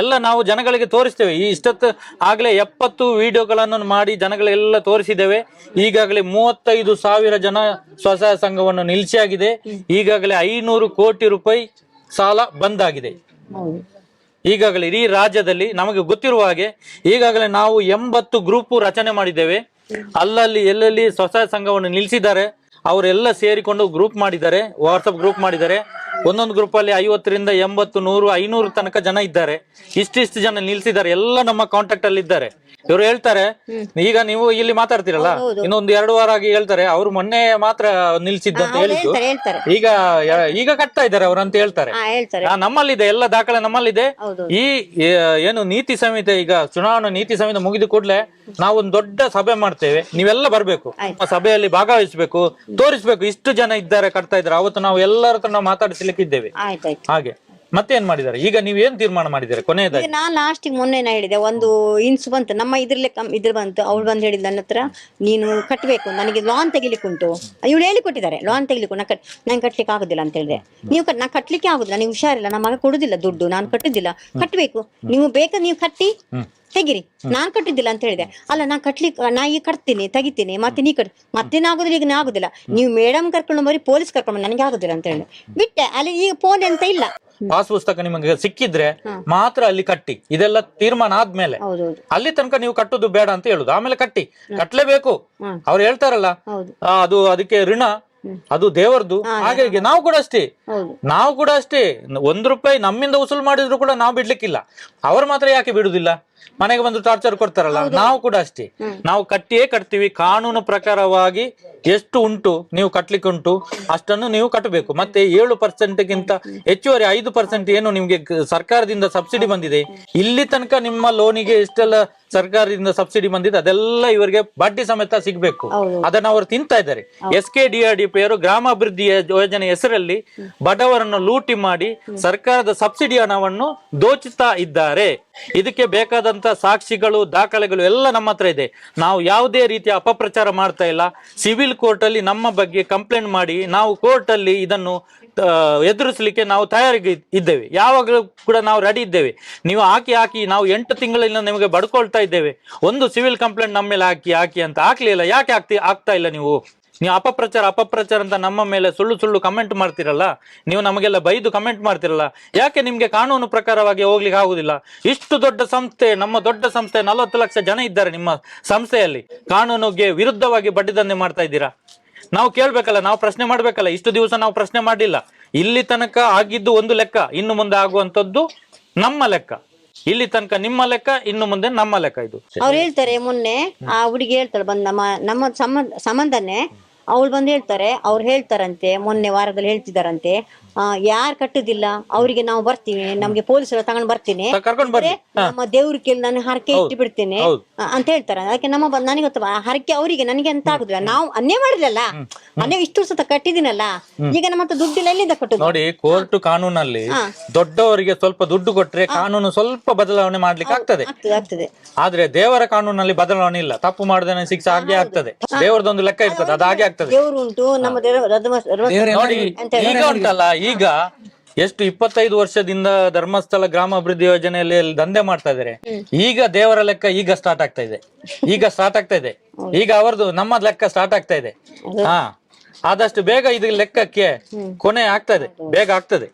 ಎಲ್ಲ ನಾವು ಜನಗಳಿಗೆ ತೋರಿಸ್ತೇವೆ. ಈ ಇಷ್ಟೊತ್ತು ಆಗ್ಲೇ 70 ವಿಡಿಯೋಗಳನ್ನು ಮಾಡಿ ಜನಗಳೆಲ್ಲ ತೋರಿಸಿದ್ದೇವೆ. ಈಗಾಗಲೇ 35,000 ಜನ ಸ್ವಸಹಾಯ ಸಂಘವನ್ನು ನಿಲ್ಲಿಸಿಯಾಗಿದೆ. ಈಗಾಗಲೇ 500 ಕೋಟಿ ರೂಪಾಯಿ ಸಾಲ ಬಂದಾಗಿದೆ. ಈಗಾಗಲೇ ಇಡೀ ರಾಜ್ಯದಲ್ಲಿ ನಮಗೆ ಗೊತ್ತಿರುವ ಹಾಗೆ ಈಗಾಗಲೇ ನಾವು 80 ಗ್ರೂಪ್ ರಚನೆ ಮಾಡಿದ್ದೇವೆ. ಅಲ್ಲಲ್ಲಿ ಎಲ್ಲೆಲ್ಲಿ ಸ್ವಸಹಾಯ ಸಂಘವನ್ನು ನಿಲ್ಲಿಸಿದ್ದಾರೆ ಅವರೆಲ್ಲ ಸೇರಿಕೊಂಡು ಗ್ರೂಪ್ ಮಾಡಿದ್ದಾರೆ, ವಾಟ್ಸಪ್ ಗ್ರೂಪ್ ಮಾಡಿದ್ದಾರೆ. ಒಂದೊಂದು ಗ್ರೂಪ್ ಅಲ್ಲಿ 50ರಿಂದ 80, 100, 500 ತನಕ ಜನ ಇದ್ದಾರೆ. ಇಷ್ಟಿಷ್ಟು ಜನ ನಿಲ್ಸಿದ್ದಾರೆ, ಎಲ್ಲ ನಮ್ಮ ಕಾಂಟ್ಯಾಕ್ಟ್ ಅಲ್ಲಿ ಇದ್ದಾರೆ. ಇವರು ಹೇಳ್ತಾರೆ, ಈಗ ನೀವು ಇಲ್ಲಿ ಮಾತಾಡ್ತಿರಲ್ಲ, ಇನ್ನೊಂದು 2 ವಾರ ಆಗಿ ಹೇಳ್ತಾರೆ ಅವ್ರು ಮೊನ್ನೆ ಮಾತ್ರ ನಿಲ್ಸಿದ್ದು ಅಂತ ಹೇಳಿದ್ದು, ಈಗ ಕಟ್ತಾ ಇದ್ದಾರೆ ಅವ್ರು ಅಂತ ಹೇಳ್ತಾರೆ. ನಮ್ಮಲ್ಲಿದೆ ಎಲ್ಲ ದಾಖಲೆ ನಮ್ಮಲ್ಲಿದೆ. ಈ ಏನು ನೀತಿ ಸಂಹಿತೆ, ಈಗ ಚುನಾವಣಾ ನೀತಿ ಸಂಹಿತೆ ಮುಗಿದ ಕೂಡಲೇ ನಾವೊಂದು ದೊಡ್ಡ ಸಭೆ ಮಾಡ್ತೇವೆ, ನೀವೆಲ್ಲ ಬರ್ಬೇಕು, ಸಭೆಯಲ್ಲಿ ಭಾಗವಹಿಸ್ಬೇಕು, ತೋರಿಸ್ಬೇಕು ಇಷ್ಟು ಜನ ಇದ್ದಾರೆ ಕಟ್ತಾ ಇದ್ದಾರೆ. ಅವತ್ತು ನಾವು ಎಲ್ಲರ ಹತ್ರ ನಾವು ಮಾತಾಡಿಸ್ಲಿಕ್ಕಿದ್ದೇವೆ. ಹಾಗೆ ಮತ್ತೇನ್ ಮಾಡಿದ್ದಾರೆ? ಈಗ ನೀವೇನ್ ತೀರ್ಮಾನ ಮಾಡಿದ್ದಾರೆ ಕೊನೆಯದಾಗಿ? ನಾನ್ ಲಾಸ್ಟ್ ಮೊನ್ನೆ ಹೇಳಿದೆ, ಒಂದು ಇನ್ಸು ಬಂತು ನಮ್ಮ ಇದ್ರ ಬಂತು. ಅವಳು ಬಂದು ಹೇಳಿದ್ ನನ್ನ ಹತ್ರ, ನೀನು ಕಟ್ಟಬೇಕು, ನನಗೆ ಲೋನ್ ತೆಗಿಲಿಕ್ಕೆ ಉಂಟು. ಇವಳು ಹೇಳಿಕೊಟ್ಟಿದ್ದಾರೆ, ಲೋನ್ ತೆಗಿಲಿಕ್ಕೆ ನಂಗೆ ಕಟ್ಲಿಕ್ಕೆ ಆಗುದಿಲ್ಲ ಅಂತ ಹೇಳಿದೆ. ನೀವು ನಾ ಕಟ್ಲಿಕ್ಕೆ ಆಗುದಿಲ್ಲ, ನೀವು ಹುಷಾರಿಲ್ಲ, ನಮ್ಮ ಮಗ ಕೊಡುದಿಲ್ಲ ದುಡ್ಡು, ನಾನು ಕಟ್ಟುದಿಲ್ಲ, ಕಟ್ಟಬೇಕು, ನೀವು ಬೇಕಾ ನೀವು ಕಟ್ಟಿ ತೆಗಿರಿ, ನಾನ್ ಕಟ್ಟಿದ್ದಿಲ್ಲ ಅಂತ ಹೇಳಿದೆ. ಅಲ್ಲ ನಾ ಕಟ್ಲಿಕ್ಕೆ, ನಾ ಈಗ ಕಟ್ತೀನಿ ತೆಗಿತೀನಿ, ಮತ್ತೆ ನೀ ಮತ್ತೇನಾಗುದಿಲ್ಲ, ಈಗ ಆಗುದಿಲ್ಲ, ನೀವು ಮೇಡಮ್ ಕರ್ಕೊಂಡು ಬರೀ ಪೊಲೀಸ್ ಕರ್ಕೊಂಡು ನನಗೆ ಆಗುದಿಲ್ಲ ಅಂತ ಹೇಳಿದೆ, ಬಿಟ್ಟೆ. ಅಲ್ಲಿ ಈಗ ಫೋನ್ ಎಂತ ಇಲ್ಲ. ಪಾಸ್ ಪುಸ್ತಕ ನಿಮಗೆ ಸಿಕ್ಕಿದ್ರೆ ಮಾತ್ರ ಅಲ್ಲಿ ಕಟ್ಟಿ, ಇದೆಲ್ಲ ತೀರ್ಮಾನ ಆದ್ಮೇಲೆ. ಅಲ್ಲಿ ತನಕ ನೀವು ಕಟ್ಟುದು ಬೇಡ ಅಂತ ಹೇಳುದು, ಆಮೇಲೆ ಕಟ್ಲೇಬೇಕು. ಅವ್ರು ಹೇಳ್ತಾರಲ್ಲ ಅದು ಅದಕ್ಕೆ ಋಣ, ಅದು ದೇವರದು. ಹಾಗಾಗಿ ನಾವು ಕೂಡ ಅಷ್ಟೇ, 1 ರೂಪಾಯಿ ನಮ್ಮಿಂದ ವಸೂಲು ಮಾಡಿದ್ರು ಕೂಡ ನಾವು ಬಿಡ್ಲಿಕ್ಕಿಲ್ಲ. ಅವ್ರು ಮಾತ್ರ ಯಾಕೆ ಬಿಡುದಿಲ್ಲ? ಮನೆಗೆ ಬಂದು ಟಾರ್ಚರ್ ಕೊಡ್ತಾರಲ್ಲ, ನಾವು ಕೂಡ ಅಷ್ಟೇ, ನಾವು ಕಟ್ಟಿಯೇ ಕಟ್ತೀವಿ. ಕಾನೂನು ಪ್ರಕಾರವಾಗಿ ಎಷ್ಟು ಉಂಟು ನೀವು ಕಟ್ಲಿಕ್ಕೆ ಉಂಟು ಅಷ್ಟನ್ನು ನೀವು ಕಟ್ಟಬೇಕು. ಮತ್ತೆ 7%ಗಿಂತ ಹೆಚ್ಚುವರಿ 5% ಏನು ನಿಮ್ಗೆ ಸರ್ಕಾರದಿಂದ ಸಬ್ಸಿಡಿ ಬಂದಿದೆ, ಇಲ್ಲಿ ತನಕ ನಿಮ್ಮ ಲೋನಿಗೆ ಎಷ್ಟೆಲ್ಲ ಸರ್ಕಾರದಿಂದ ಸಬ್ಸಿಡಿ ಬಂದಿದೆ ಅದೆಲ್ಲ ಇವರಿಗೆ ಬಡ್ಡಿ ಸಮೇತ ಸಿಗ್ಬೇಕು. ಅದನ್ನ ಅವರು ತಿಂತಾ ಇದ್ದಾರೆ. SKDRDP ಅವರು ಗ್ರಾಮಾಭಿವೃದ್ಧಿ ಯೋಜನೆ ಹೆಸರಲ್ಲಿ ಬಡವರನ್ನು ಲೂಟಿ ಮಾಡಿ ಸರ್ಕಾರದ ಸಬ್ಸಿಡಿ ಹಣವನ್ನು ದೋಚುತ್ತಾ ಇದ್ದಾರೆ. ಇದಕ್ಕೆ ಬೇಕಾದಂತ ಸಾಕ್ಷಿಗಳು, ದಾಖಲೆಗಳು ಎಲ್ಲ ನಮ್ಮ ಹತ್ರ ಇದೆ. ನಾವು ಯಾವುದೇ ರೀತಿಯ ಅಪಪ್ರಚಾರ ಮಾಡ್ತಾ ಇಲ್ಲ. ಸಿವಿಲ್ ಕೋರ್ಟ್ ಅಲ್ಲಿ ನಮ್ಮ ಬಗ್ಗೆ ಕಂಪ್ಲೇಂಟ್ ಮಾಡಿ ನಾವು ಕೋರ್ಟ್ ಅಲ್ಲಿ ಇದನ್ನು ಎದುರಿಸಲಿಕ್ಕೆ ನಾವು ತಯಾರಿಗೆ ಇದ್ದೇವೆ. ಯಾವಾಗಲೂ ಕೂಡ ನಾವು ರೆಡಿ ಇದ್ದೇವೆ. ನೀವು ಹಾಕಿ ನಾವು 8 ತಿಂಗಳಿಂದ ನಿಮಗೆ ಬಡ್ಕೊಳ್ತಾ ಇದ್ದೇವೆ. ಒಂದು ಸಿವಿಲ್ ಕಂಪ್ಲೇಂಟ್ ನಮ್ಮ ಮೇಲೆ ಹಾಕಿ ಅಂತ ಹಾಕ್ಲಿಲ್ಲ. ಯಾಕೆ ಆಗ್ತಾ ಇಲ್ಲ? ನೀವು ಅಪಪ್ರಚಾರ ಅಂತ ನಮ್ಮ ಮೇಲೆ ಸುಳ್ಳು ಕಮೆಂಟ್ ಮಾಡ್ತಿರಲ್ಲ, ನೀವು ನಮಗೆಲ್ಲ ಬೈದು ಕಮೆಂಟ್ ಮಾಡ್ತಿರಲ್ಲ, ಯಾಕೆ ನಿಮ್ಗೆ ಕಾನೂನು ಪ್ರಕಾರವಾಗಿ ಹೋಗ್ಲಿಕ್ಕೆ ಆಗುದಿಲ್ಲ? ಇಷ್ಟು ದೊಡ್ಡ ಸಂಸ್ಥೆ, ನಮ್ಮ ದೊಡ್ಡ ಸಂಸ್ಥೆ, 40 ಲಕ್ಷ ಜನ ಇದ್ದಾರೆ ನಿಮ್ಮ ಸಂಸ್ಥೆಯಲ್ಲಿ, ಕಾನೂನಿಗೆ ವಿರುದ್ಧವಾಗಿ ಬಡ್ಡಿ ದಂಧೆ ಮಾಡ್ತಾ ಇದ್ದೀರಾ? ನಾವು ಕೇಳ್ಬೇಕಲ್ಲ, ನಾವು ಪ್ರಶ್ನೆ ಮಾಡ್ಬೇಕಲ್ಲ. ಇಷ್ಟು ದಿವಸ ನಾವು ಪ್ರಶ್ನೆ ಮಾಡಿಲ್ಲ. ಇಲ್ಲಿ ತನಕ ಆಗಿದ್ದು ಒಂದು ಲೆಕ್ಕ, ಇನ್ನು ಮುಂದೆ ಆಗುವಂತದ್ದು ನಮ್ಮ ಲೆಕ್ಕ. ಇಲ್ಲಿ ತನಕ ನಿಮ್ಮ ಲೆಕ್ಕ, ಇನ್ನು ಮುಂದೆ ನಮ್ಮ ಲೆಕ್ಕ. ಇದು ಅವ್ರು ಹೇಳ್ತಾರೆ, ಮೊನ್ನೆ ಆ ಹುಡುಗಿ ಹೇಳ್ತಾಳೆ, ಬಂದ ನಮ್ಮ ಸಂಬಂಧನೇ ಅವಳು ಬಂದು ಹೇಳ್ತಾರೆ, ಅವ್ರು ಹೇಳ್ತಾರಂತೆ, ಮೊನ್ನೆ ವಾರದಲ್ಲಿ ಹೇಳ್ತಿದಾರಂತೆ, ಯಾರು ಕಟ್ಟುದಿಲ್ಲ ಅವರಿಗೆ ನಾವು ಬರ್ತೀವಿ, ನಮ್ಗೆ ಪೊಲೀಸರು ತಗೊಂಡ್ ಬರ್ತೀನಿ, ನಮ್ಮ ದೇವ್ರ ಕೇಳಿ ನಾನು ಹರಕೆ ಇಟ್ಟು ಬಿಡ್ತೇನೆ ಅಂತ ಹೇಳ್ತಾರೆ. ಅದಕ್ಕೆ ನನಗೆ ಗೊತ್ತ, ಹರಕೆ ಅವರಿಗೆ ನನಗೆ ಅಂತ ಆಗುದಿಲ್ಲ. ನಾವು ಅನ್ಯಾಯ ಮಾಡಿದ್ರಲ್ಲ, ಅನ್ಯಾಯ ಇಷ್ಟು ವರ್ಷ ಕಟ್ಟಿದಿನಲ್ಲ, ಈಗ ನಮ್ಮ ಹತ್ರ ದುಡ್ಡಿಲ್ಲ, ಎಲ್ಲಿಂದ ಕಟ್ಟುದು? ನೋಡಿ, ಕೋರ್ಟ್ ಕಾನೂನಲ್ಲಿ ದೊಡ್ಡವರಿಗೆ ಸ್ವಲ್ಪ ದುಡ್ಡು ಕೊಟ್ರೆ ಕಾನೂನು ಸ್ವಲ್ಪ ಬದಲಾವಣೆ ಮಾಡ್ಲಿಕ್ಕೆ ಆಗ್ತದೆ. ಆದ್ರೆ ದೇವರ ಕಾನೂನಲ್ಲಿ ಬದಲಾವಣೆ ಇಲ್ಲ. ತಪ್ಪು ಮಾಡಿದ್ರೆ ಶಿಕ್ಷೆ ಹಾಗೆ ಆಗ್ತದೆ. ದೇವರದೊಂದು ಲೆಕ್ಕ ಇರ್ತದೆ, ಅದು ಹಾಗೆ ಆಗ್ತದೆ. ದೇವರು ಉಂಟು, ನಮ್ಮ ನೋಡಿ ಈಗ ಉಂಟಲ್ಲ, ಈಗ ಎಷ್ಟು 25 ವರ್ಷದಿಂದ ಧರ್ಮಸ್ಥಳ ಗ್ರಾಮಾಭಿವೃದ್ಧಿ ಯೋಜನೆಯಲ್ಲಿ ದಂಧೆ ಮಾಡ್ತಾ ಇದಾರೆ. ಈಗ ದೇವರ ಲೆಕ್ಕ ಈಗ ಸ್ಟಾರ್ಟ್ ಆಗ್ತಾ ಇದೆ. ಈಗ ಅವರದು ನಮ್ಮ ಲೆಕ್ಕ ಸ್ಟಾರ್ಟ್ ಆಗ್ತಾ ಇದೆ. ಆದಷ್ಟು ಬೇಗ ಇದು ಲೆಕ್ಕಕ್ಕೆ ಕೊನೆ ಆಗ್ತದೆ, ಬೇಗ ಆಗ್ತದೆ.